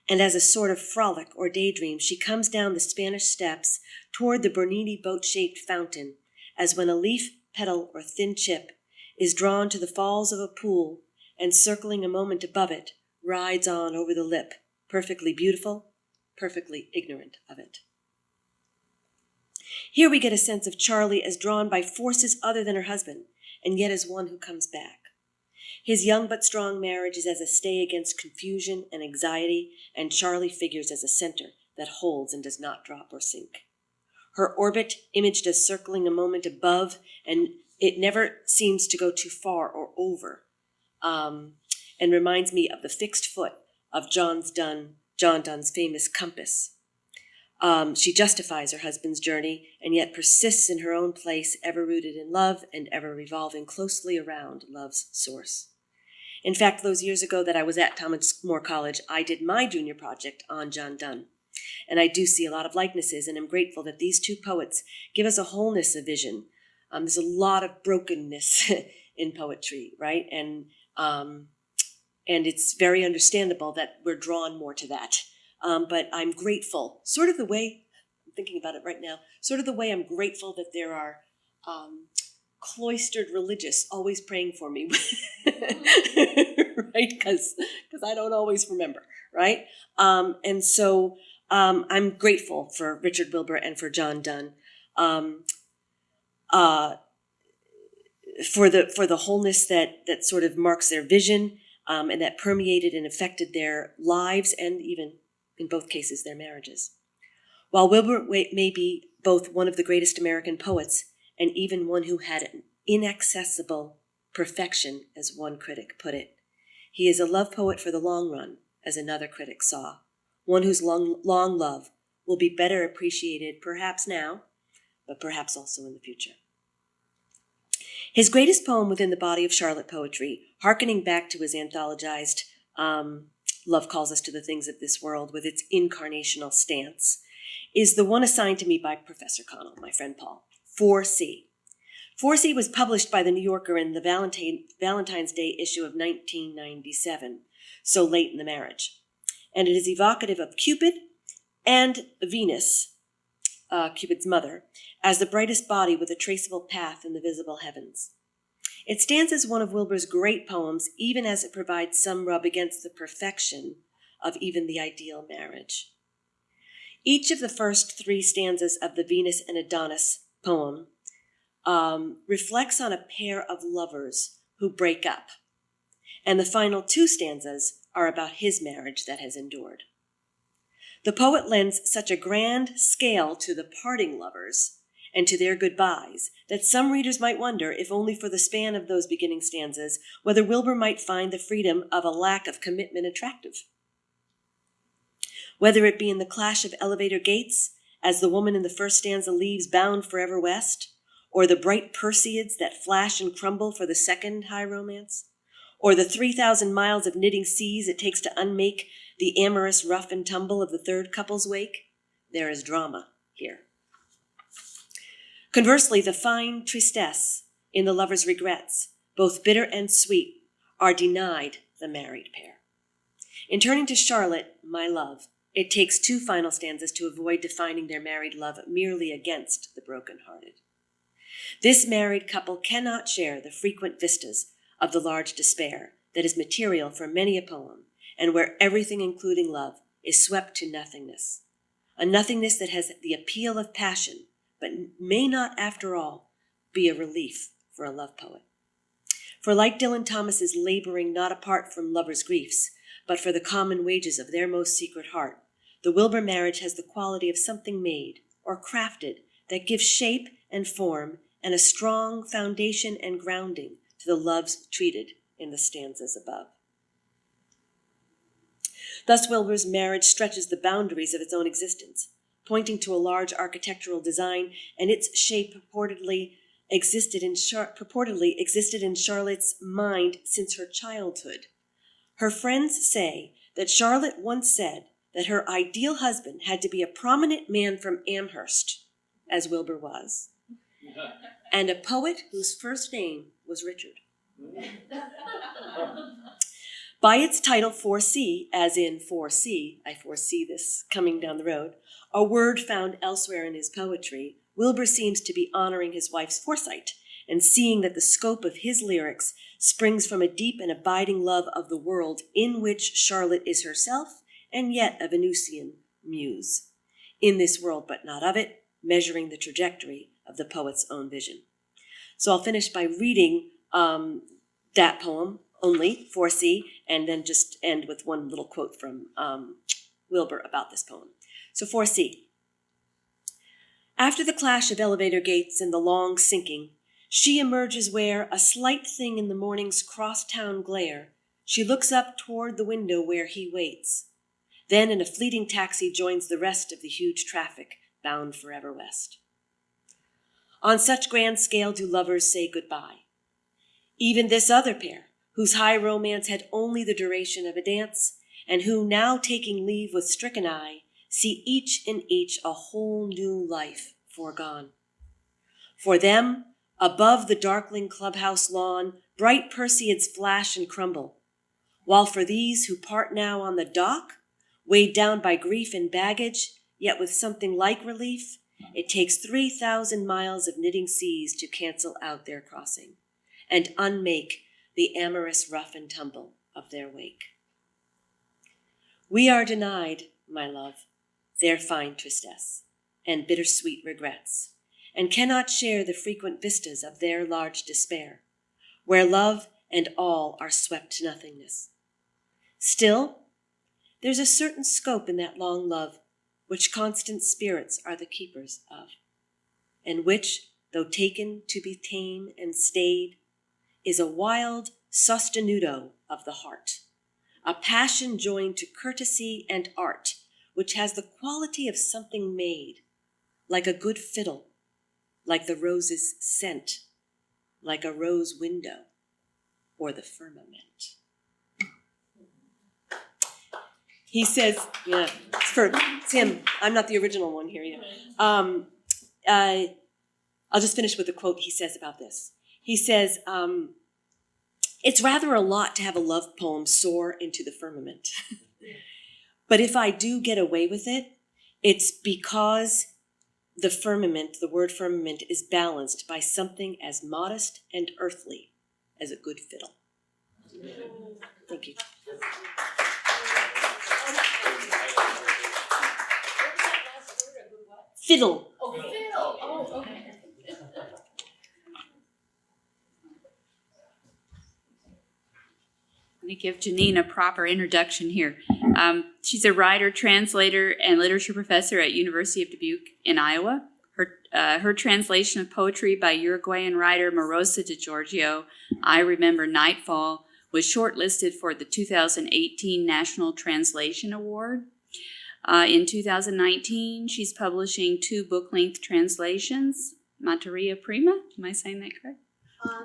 And as a sort of frolic or daydream, she comes down the Spanish steps toward the Bernini boat-shaped fountain, as when a leaf, petal, or thin chip is drawn to the falls of a pool and, circling a moment above it, rides on over the lip, perfectly beautiful, perfectly ignorant of it. Here we get a sense of Charlie as drawn by forces other than her husband, and yet as one who comes back. His young but strong marriage is as a stay against confusion and anxiety, and Charlie figures as a center that holds and does not drop or sink. Her orbit, imaged as circling a moment above, and it never seems to go too far or over, and reminds me of the fixed foot of John Donne's famous compass. She justifies her husband's journey, and yet persists in her own place, ever rooted in love and ever revolving closely around love's source. In fact, those years ago that I was at Thomas More College, I did my junior project on John Donne. And I do see a lot of likenesses, and I'm grateful that these two poets give us a wholeness of vision. There's a lot of brokenness in poetry, right? And it's very understandable that we're drawn more to that. But I'm grateful, sort of the way, I'm thinking about it right now, sort of the way I'm grateful that there are cloistered religious always praying for me, right? Because I don't always remember, right? And so I'm grateful for Richard Wilbur and for John Donne. for the wholeness that sort of marks their vision, and that permeated and affected their lives and even, in both cases, their marriages. While Wilbur may be both one of the greatest American poets and even one who had an inaccessible perfection, as one critic put it, he is a love poet for the long run, as another critic saw, one whose long love will be better appreciated perhaps now, but perhaps also in the future. His greatest poem within the body of Charlotte poetry, hearkening back to his anthologized Love Calls Us to the Things of This World with its incarnational stance, is the one assigned to me by Professor Connell, my friend Paul, 4C. 4C was published by The New Yorker in the Valentine's Day issue of 1997, so late in the marriage. And it is evocative of Cupid and Venus, Cupid's mother, as the brightest body with a traceable path in the visible heavens. It stands as one of Wilbur's great poems, even as it provides some rub against the perfection of even the ideal marriage. Each of the first three stanzas of the Venus and Adonis poem reflects on a pair of lovers who break up, and the final two stanzas are about his marriage that has endured. The poet lends such a grand scale to the parting lovers and to their goodbyes that some readers might wonder, if only for the span of those beginning stanzas, whether Wilbur might find the freedom of a lack of commitment attractive. Whether it be in the clash of elevator gates, as the woman in the first stanza leaves bound forever west, or the bright Perseids that flash and crumble for the second high romance, or the 3,000 miles of knitting seas it takes to unmake the amorous rough and tumble of the third couple's wake, there is drama here. Conversely, the fine tristesse in the lover's regrets, both bitter and sweet, are denied the married pair. In turning to Charlotte, my love, it takes two final stanzas to avoid defining their married love merely against the broken-hearted. This married couple cannot share the frequent vistas of the large despair that is material for many a poem, and where everything, including love, is swept to nothingness. A nothingness that has the appeal of passion, but may not, after all, be a relief for a love poet. For like Dylan Thomas is laboring not apart from lovers' griefs, but for the common wages of their most secret heart, the Wilbur marriage has the quality of something made or crafted that gives shape and form and a strong foundation and grounding to the loves treated in the stanzas above. Thus Wilbur's marriage stretches the boundaries of its own existence, pointing to a large architectural design, and its shape purportedly existed in Charlotte's mind since her childhood. Her friends say that Charlotte once said that her ideal husband had to be a prominent man from Amherst, as Wilbur was, and a poet whose first name was Richard. By its title 4C, as in 4C, I foresee this coming down the road, a word found elsewhere in his poetry, Wilbur seems to be honoring his wife's foresight and seeing that the scope of his lyrics springs from a deep and abiding love of the world in which Charlotte is herself and yet a Venusian muse. In this world, but not of it, measuring the trajectory of the poet's own vision. So I'll finish by reading that poem, only 4C, and then just end with one little quote from Wilbur about this poem. So 4C. After the clash of elevator gates and the long sinking, she emerges where, a slight thing in the morning's crosstown glare, she looks up toward the window where he waits. Then in a fleeting taxi joins the rest of the huge traffic bound forever west. On such grand scale do lovers say goodbye. Even this other pair, whose high romance had only the duration of a dance, and who, now taking leave with stricken eye, see each in each a whole new life foregone. For them, above the darkling clubhouse lawn, bright Perseids flash and crumble, while for these who part now on the dock, weighed down by grief and baggage, yet with something like relief, it takes 3,000 miles of knitting seas to cancel out their crossing and unmake the amorous rough and tumble of their wake. We are denied, my love, their fine tristesse and bittersweet regrets, and cannot share the frequent vistas of their large despair, where love and all are swept to nothingness. Still, there's a certain scope in that long love which constant spirits are the keepers of, and which, though taken to be tame and stayed, is a wild sostenuto of the heart, a passion joined to courtesy and art, which has the quality of something made, like a good fiddle, like the rose's scent, like a rose window, or the firmament. He says, yeah, for Sam, I'm not the original one here yet. I'll just finish with a quote he says about this. He says, it's rather a lot to have a love poem soar into the firmament. But if I do get away with it, it's because the firmament, the word firmament, is balanced by something as modest and earthly as a good fiddle. Thank you. Fiddle. Oh, fiddle. Oh, okay. Let me give Jeannine a proper introduction here. She's a writer, translator, and literature professor at University of Dubuque in Iowa. Her translation of poetry by Uruguayan writer Marosa de Giorgio, I Remember Nightfall, was shortlisted for the 2018 National Translation Award. In 2019, she's publishing 2 book-length translations, Materia Prima, am I saying that correct?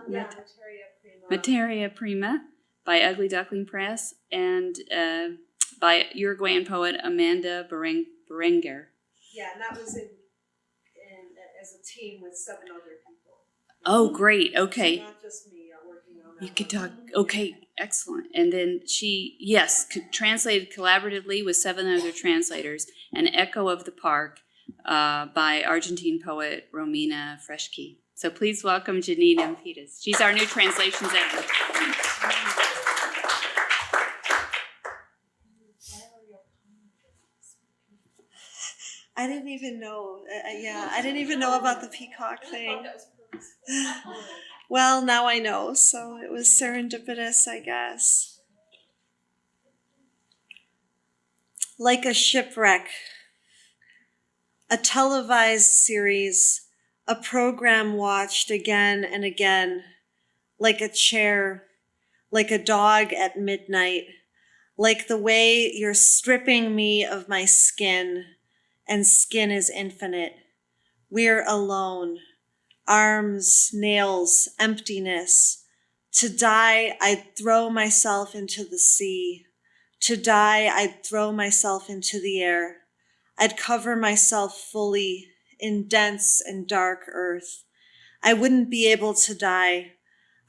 Yeah, Materia Prima. Materia Prima by Ugly Duckling Press, and by Uruguayan poet Amanda Berenguer. Yeah, and that was in as a team with 7 other people. Oh, great, okay. So not just me, I'm working on that. You could talk, okay, excellent. And then she, yes, translated collaboratively with 7 other translators, An Echo of the Park by Argentine poet Romina Freschke. So please welcome Jeannine M. Pitas. She's our new translations editor. I didn't even know. I didn't even know about the peacock thing. Well, now I know, so it was serendipitous, I guess. Like a shipwreck, a televised series, a program watched again and again, like a chair, like a dog at midnight, like the way you're stripping me of my skin, and skin is infinite. We're alone. Arms, nails, emptiness. To die, I'd throw myself into the sea. To die, I'd throw myself into the air. I'd cover myself fully in dense and dark earth. I wouldn't be able to die.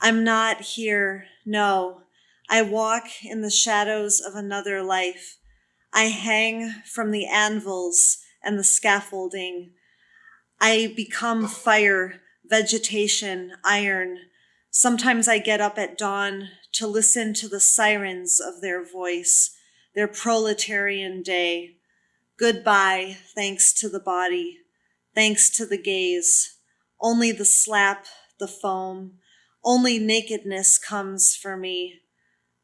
I'm not here, no. I walk in the shadows of another life. I hang from the anvils and the scaffolding. I become fire, vegetation, iron. Sometimes I get up at dawn to listen to the sirens of their voice, their proletarian day. Goodbye, thanks to the body, thanks to the gaze. Only the slap, the foam, only nakedness comes for me.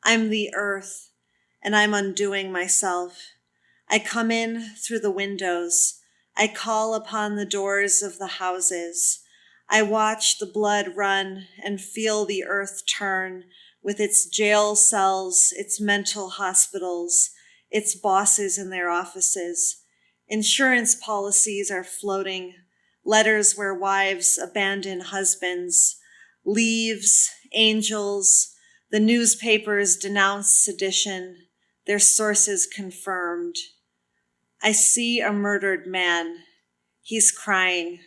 I'm the earth, and I'm undoing myself. I come in through the windows. I call upon the doors of the houses. I watch the blood run and feel the earth turn with its jail cells, its mental hospitals, its bosses in their offices. Insurance policies are floating, letters where wives abandon husbands, leaves, angels. The newspapers denounce sedition, their sources confirmed. I see a murdered man. He's crying.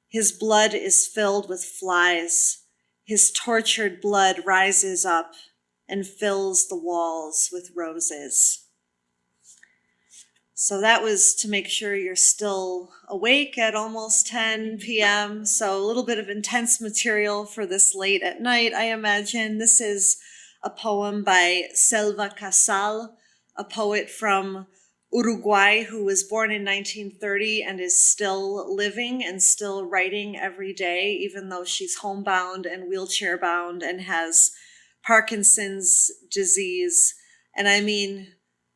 His blood is filled with flies. His tortured blood rises up and fills the walls with roses. So that was to make sure you're still awake at almost 10 p.m. So a little bit of intense material for this late at night, I imagine. This is a poem by Selva Casal, a poet from Uruguay, who was born in 1930 and is still living and still writing every day, even though she's homebound and wheelchair bound and has Parkinson's disease. And I mean,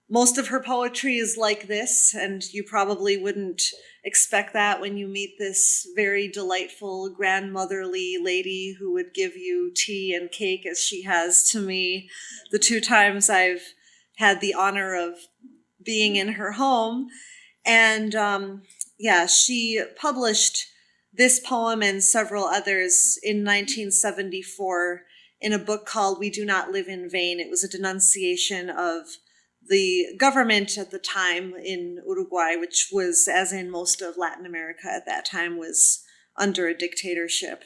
most of her poetry is like this, and you probably wouldn't expect that when you meet this very delightful grandmotherly lady who would give you tea and cake as she has to me the 2 times I've had the honor of being in her home. And she published this poem and several others in 1974 in a book called We Do Not Live in Vain. It was a denunciation of the government at the time in Uruguay, which was, as in most of Latin America at that time, was under a dictatorship.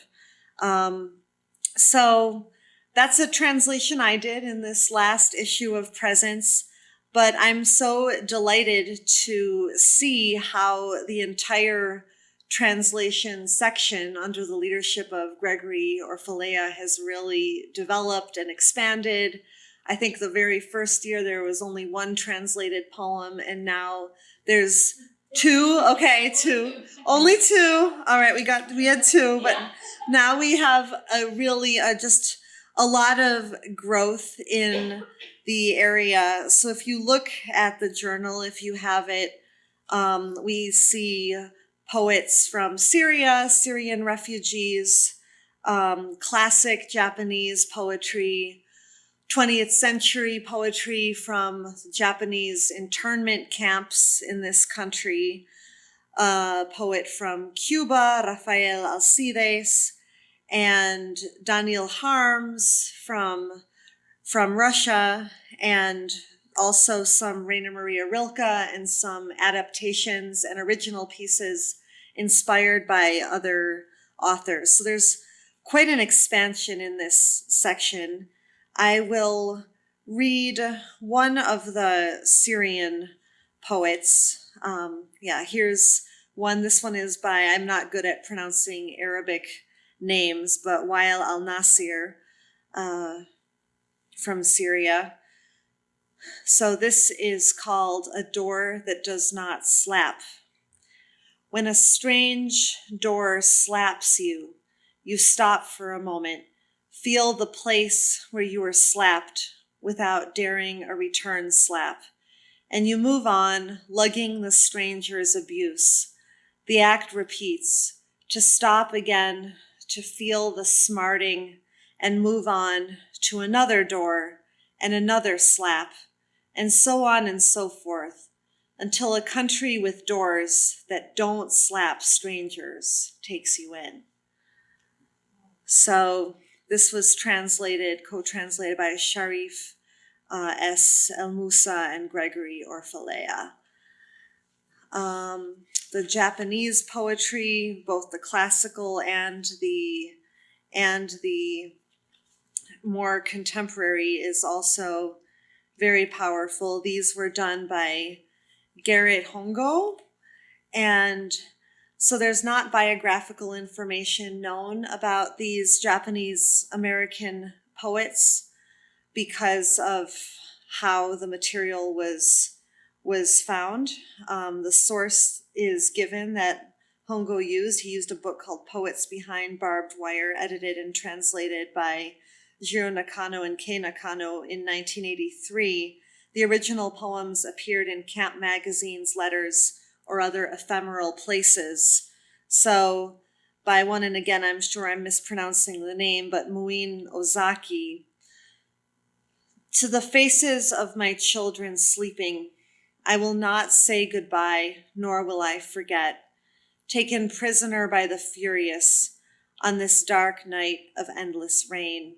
So that's a translation I did in this last issue of Presence. But I'm so delighted to see how the entire translation section under the leadership of Gregory Orfalea has really developed and expanded. I think the very first year there was only 1 translated poem, and now there's 2. Okay, 2. Only 2. All right, we had 2, but now we have a really just a lot of growth in the area. So if you look at the journal, if you have it, we see poets from Syria, Syrian refugees, classic Japanese poetry, 20th century poetry from Japanese internment camps in this country, a poet from Cuba, Rafael Alcides, and Daniel Harms from Russia, and also some Rainer Maria Rilke and some adaptations and original pieces inspired by other authors. So there's quite an expansion in this section. I will read one of the Syrian poets. Here's one. This one is by, I'm not good at pronouncing Arabic names, but Wael al-Nasir from Syria. So this is called A Door That Does Not Slap. When a strange door slaps you, you stop for a moment, feel the place where you were slapped without daring a return slap, and you move on, lugging the stranger's abuse. The act repeats, to stop again, to feel the smarting, and move on to another door and another slap, and so on and so forth, until a country with doors that don't slap strangers takes you in. So this was co-translated by Sharif S. El Musa and Gregory Orfalea. The Japanese poetry, both the classical and the more contemporary, is also very powerful. These were done by Garrett Hongo, and so there's not biographical information known about these Japanese American poets because of how the material was found. The source is given that Hongo used. He used a book called Poets Behind Barbed Wire, edited and translated by Jiro Nakano and Kei Nakano in 1983. The original poems appeared in Camp Magazine's Letters or Other Ephemeral Places. So by one, and again, I'm sure I'm mispronouncing the name, but Muin Ozaki. To the faces of my children sleeping, I will not say goodbye, nor will I forget, taken prisoner by the furious on this dark night of endless rain.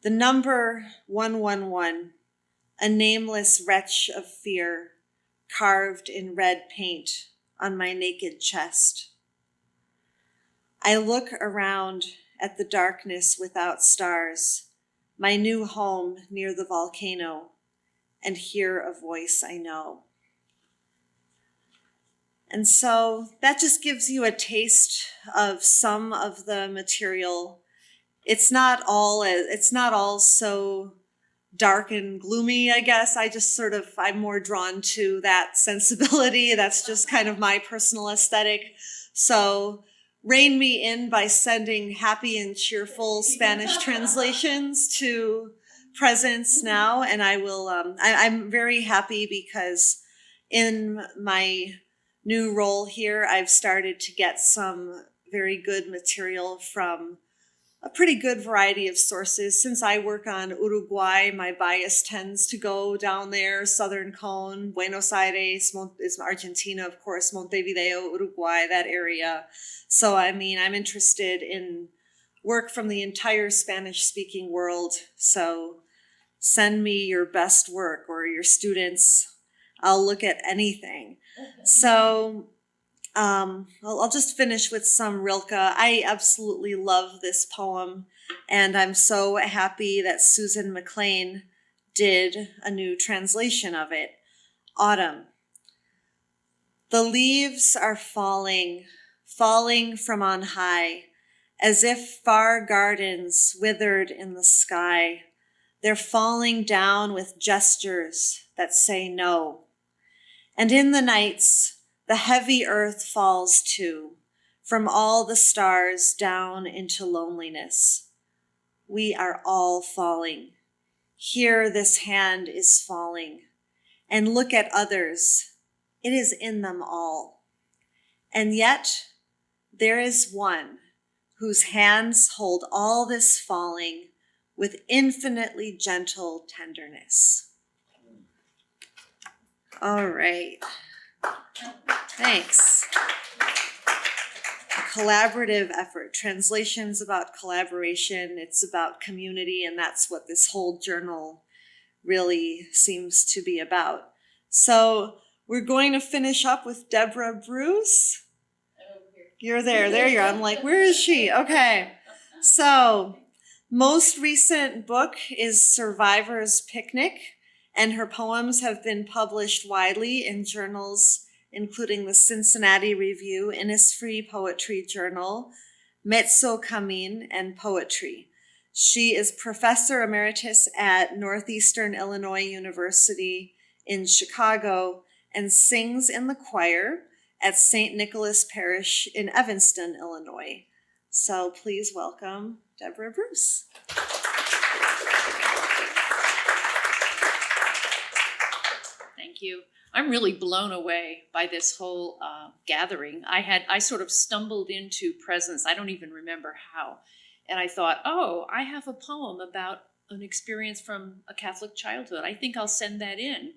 The number 111, a nameless wretch of fear, carved in red paint on my naked chest. I look around at the darkness without stars, my new home near the volcano, and hear a voice I know. And so that just gives you a taste of some of the material. It's not all so dark and gloomy, I guess. I'm more drawn to that sensibility. That's just kind of my personal aesthetic. So rein me in by sending happy and cheerful Spanish translations to Presence now. And I will, I'm very happy because in my new role here, I've started to get some very good material from a pretty good variety of sources. Since I work on Uruguay, my bias tends to go down there, Southern Cone, Buenos Aires, is Argentina, of course, Montevideo, Uruguay, that area. So, I mean, I'm interested in work from the entire Spanish-speaking world. So send me your best work or your students. I'll look at anything. So I'll just finish with some Rilke. I absolutely love this poem, and I'm so happy that Susan McLean did a new translation of it. Autumn. The leaves are falling, falling from on high, as if far gardens withered in the sky. They're falling down with gestures that say no. And in the nights, the heavy earth falls too, from all the stars down into loneliness. We are all falling. Here this hand is falling. And look at others. It is in them all. And yet there is one whose hands hold all this falling with infinitely gentle tenderness. All right. Thanks. A collaborative effort. Translation's about collaboration. It's about community, and that's what this whole journal really seems to be about. So we're going to finish up with Debra Bruce. You're there. There you are. I'm like, where is she? Okay. So most recent book is Survivor's Picnic, and her poems have been published widely in journals, including the Cincinnati Review, Innisfree Poetry Journal, Mezzo Camin, and Poetry. She is Professor Emeritus at Northeastern Illinois University in Chicago and sings in the choir at St. Nicholas Parish in Evanston, Illinois. So please welcome Debra Bruce. Thank you. I'm really blown away by this whole gathering. I sort of stumbled into Presence. I don't even remember how. And I thought, oh, I have a poem about an experience from a Catholic childhood. I think I'll send that in.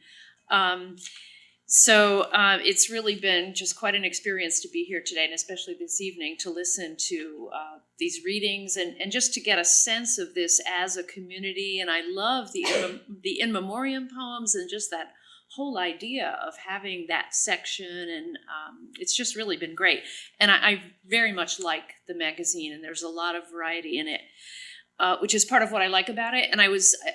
So it's really been just quite an experience to be here today, and especially this evening, to listen to these readings and just to get a sense of this as a community. And I love the In Memoriam poems and just that whole idea of having that section, and it's just really been great. And I very much like the magazine, and there's a lot of variety in it, which is part of what I like about it. And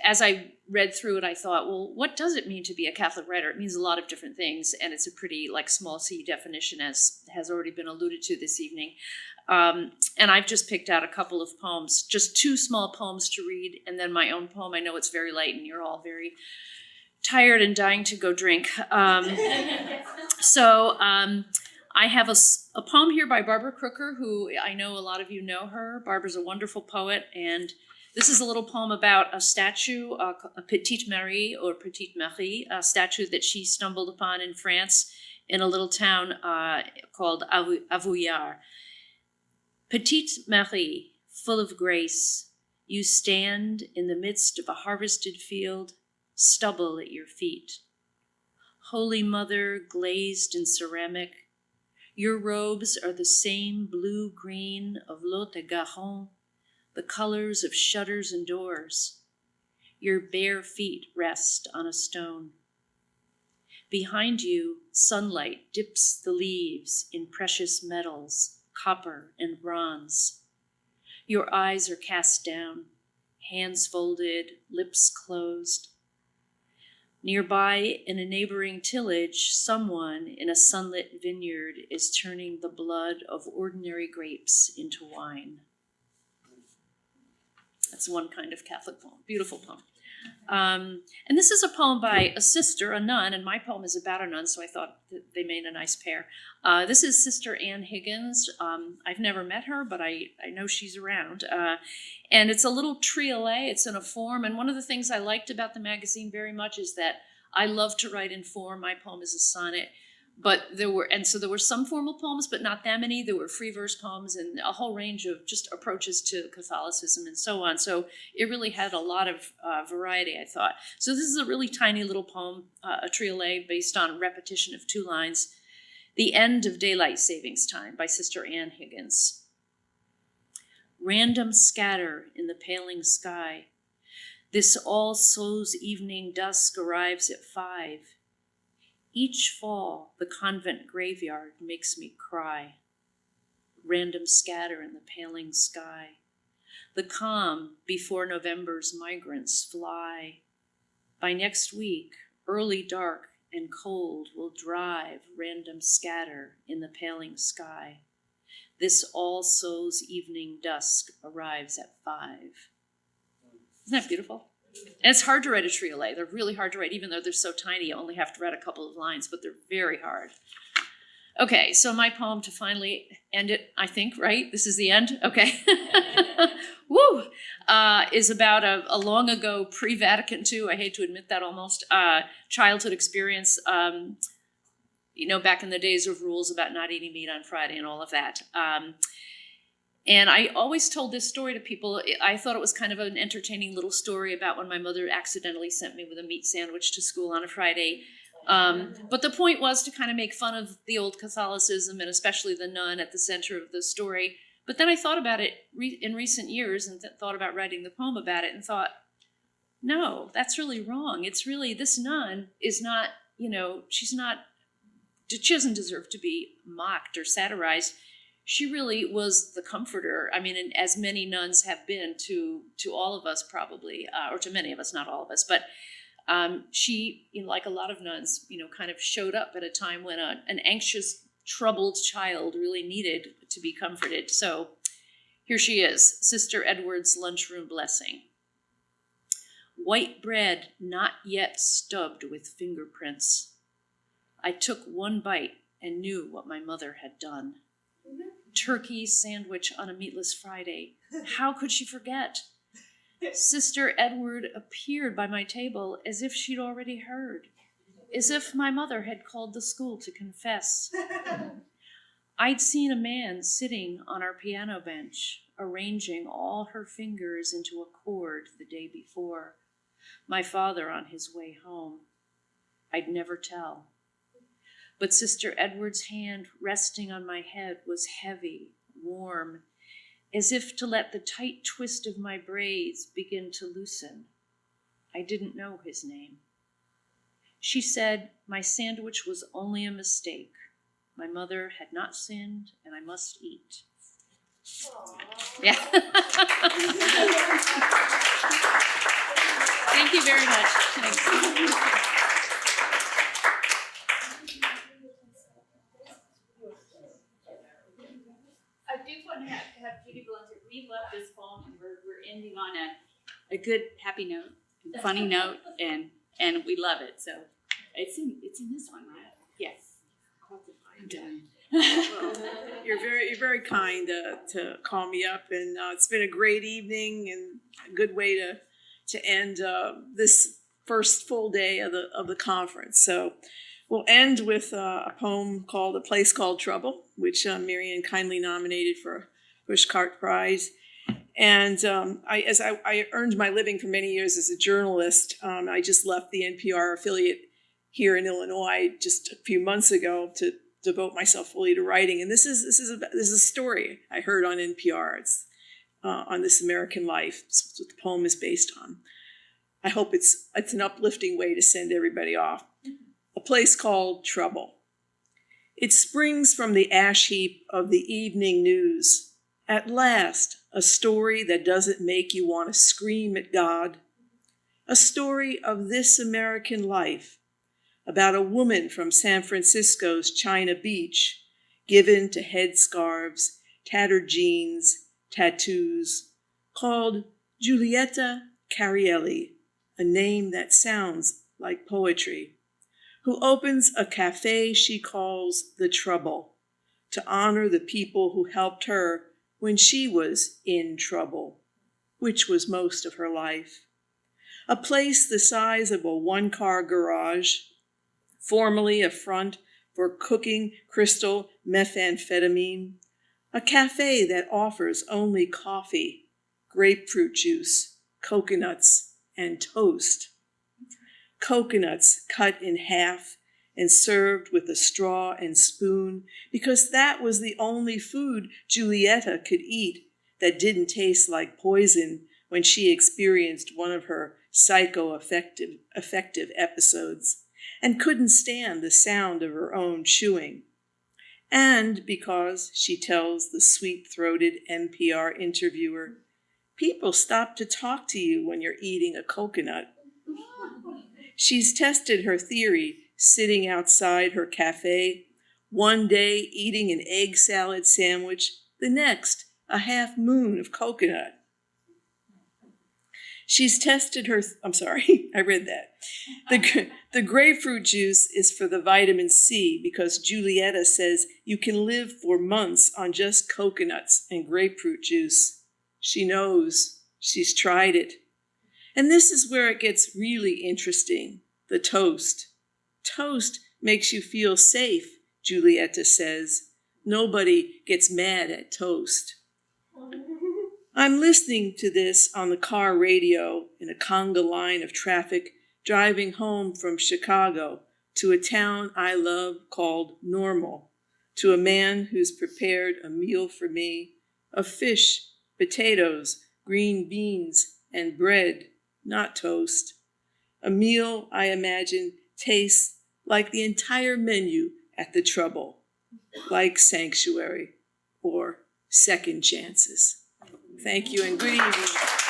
as I read through it, I thought, well, what does it mean to be a Catholic writer? It means a lot of different things, and it's a pretty small C definition, as has already been alluded to this evening. And I've just picked out a couple of poems, just two small poems to read, and then my own poem. I know it's very late and you're all very tired and dying to go drink. So I have a poem here by Barbara Crooker, who I know a lot of you know her. Barbara's a wonderful poet, and this is a little poem about a statue, a Petite Marie, or Petite Marie, a statue that she stumbled upon in France in a little town called Avouillard. Petite Marie, full of grace, you stand in the midst of a harvested field, stubble at your feet. Holy Mother, glazed in ceramic, your robes are the same blue-green of Lot-et-Garonne, the colors of shutters and doors. Your bare feet rest on a stone. Behind you, sunlight dips the leaves in precious metals, copper and bronze. Your eyes are cast down, hands folded, lips closed. Nearby, in a neighboring tillage, someone in a sunlit vineyard is turning the blood of ordinary grapes into wine. That's one kind of Catholic poem. Beautiful poem. And this is a poem by a sister, a nun, and my poem is about a nun, so I thought that they made a nice pair. This is Sister Ann Higgins. I've never met her, but I know she's around. And it's a little triolet. It's in a form, and one of the things I liked about the magazine very much is that I love to write in form. My poem is a sonnet. But there were some formal poems, but not that many. There were free verse poems and a whole range of just approaches to Catholicism and so on. So it really had a lot of variety, I thought. So this is a really tiny little poem, a triolet based on repetition of 2 lines. The End of Daylight Savings Time by Sister Ann Higgins. Random scatter in the paling sky. This All Souls evening dusk arrives at 5. Each fall, the convent graveyard makes me cry. Random scatter in the paling sky. The calm before November's migrants fly. By next week, early dark and cold will drive random scatter in the paling sky. This All Souls evening dusk arrives at 5. Isn't that beautiful? And it's hard to write a triolet. They're really hard to write, even though they're so tiny. You only have to write a couple of lines, but they're very hard. Okay, so my poem to finally end it, I think, right? This is the end? Okay. Woo! Is about a long ago, pre-Vatican II, I hate to admit that almost, childhood experience, back in the days of rules about not eating meat on Friday and all of that. And I always told this story to people. I thought it was kind of an entertaining little story about when my mother accidentally sent me with a meat sandwich to school on a Friday. But the point was to kind of make fun of the old Catholicism and especially the nun at the center of the story. But then I thought about it in recent years and thought about writing the poem about it and thought, no, that's really wrong. It's really, this nun is not, she doesn't deserve to be mocked or satirized. She really was the comforter. I mean, and as many nuns have been to all of us probably, or to many of us, not all of us, but she, like a lot of nuns, kind of showed up at a time when an anxious, troubled child really needed to be comforted. So here she is, Sister Edward's lunchroom blessing. White bread not yet stubbed with fingerprints. I took one bite and knew what my mother had done. Turkey sandwich on a meatless Friday. How could she forget? Sister Edward appeared by my table as if she'd already heard, as if my mother had called the school to confess. I'd seen a man sitting on our piano bench, arranging all her fingers into a chord the day before. My father on his way home. I'd never tell. But Sister Edward's hand resting on my head was heavy, warm, as if to let the tight twist of my braids begin to loosen. I didn't know his name. She said my sandwich was only a mistake. My mother had not sinned, and I must eat. Aww. Yeah. Thank you very much. Thanks. I do want to have Judy Blunt. We love this poem, and we're ending on a good, happy note, and funny note, and we love it. So it's in this one, right? Yes. I'm done. Well, you're very kind to call me up, and it's been a great evening and a good way to end this first full day of the conference. So we'll end with a poem called "A Place Called Trouble," which Marianne kindly nominated for a Pushcart Prize. And as I earned my living for many years as a journalist, I just left the NPR affiliate here in Illinois just a few months ago to devote myself fully to writing. And this is a story I heard on NPR. It's on This American Life. It's what the poem is based on. I hope it's an uplifting way to send everybody off. A Place Called Trouble. It springs from the ash heap of the evening news. At last, a story that doesn't make you want to scream at God. A story of this American life, about a woman from San Francisco's China Beach, given to headscarves, tattered jeans, tattoos, called Giulietta Carielli, a name that sounds like poetry, who opens a cafe she calls The Trouble to honor the people who helped her when she was in trouble, which was most of her life. A place the size of a one-car garage, formerly a front for cooking crystal methamphetamine, a cafe that offers only coffee, grapefruit juice, coconuts, and toast. Coconuts cut in half and served with a straw and spoon because that was the only food Julieta could eat that didn't taste like poison when she experienced one of her psychoaffective episodes and couldn't stand the sound of her own chewing. And because, she tells the sweet-throated NPR interviewer, people stop to talk to you when you're eating a coconut. She's tested her theory sitting outside her cafe, one day eating an egg salad sandwich, the next a half moon of coconut. She's tested her, I read that. The grapefruit juice is for the vitamin C because Julieta says you can live for months on just coconuts and grapefruit juice. She knows. She's tried it. And this is where it gets really interesting, the toast. Toast makes you feel safe, Julieta says. Nobody gets mad at toast. I'm listening to this on the car radio in a conga line of traffic, driving home from Chicago to a town I love called Normal, to a man who's prepared a meal for me of fish, potatoes, green beans, and bread, not toast. A meal, I imagine, tastes like the entire menu at The Trouble, like Sanctuary or Second Chances. Thank you and good evening.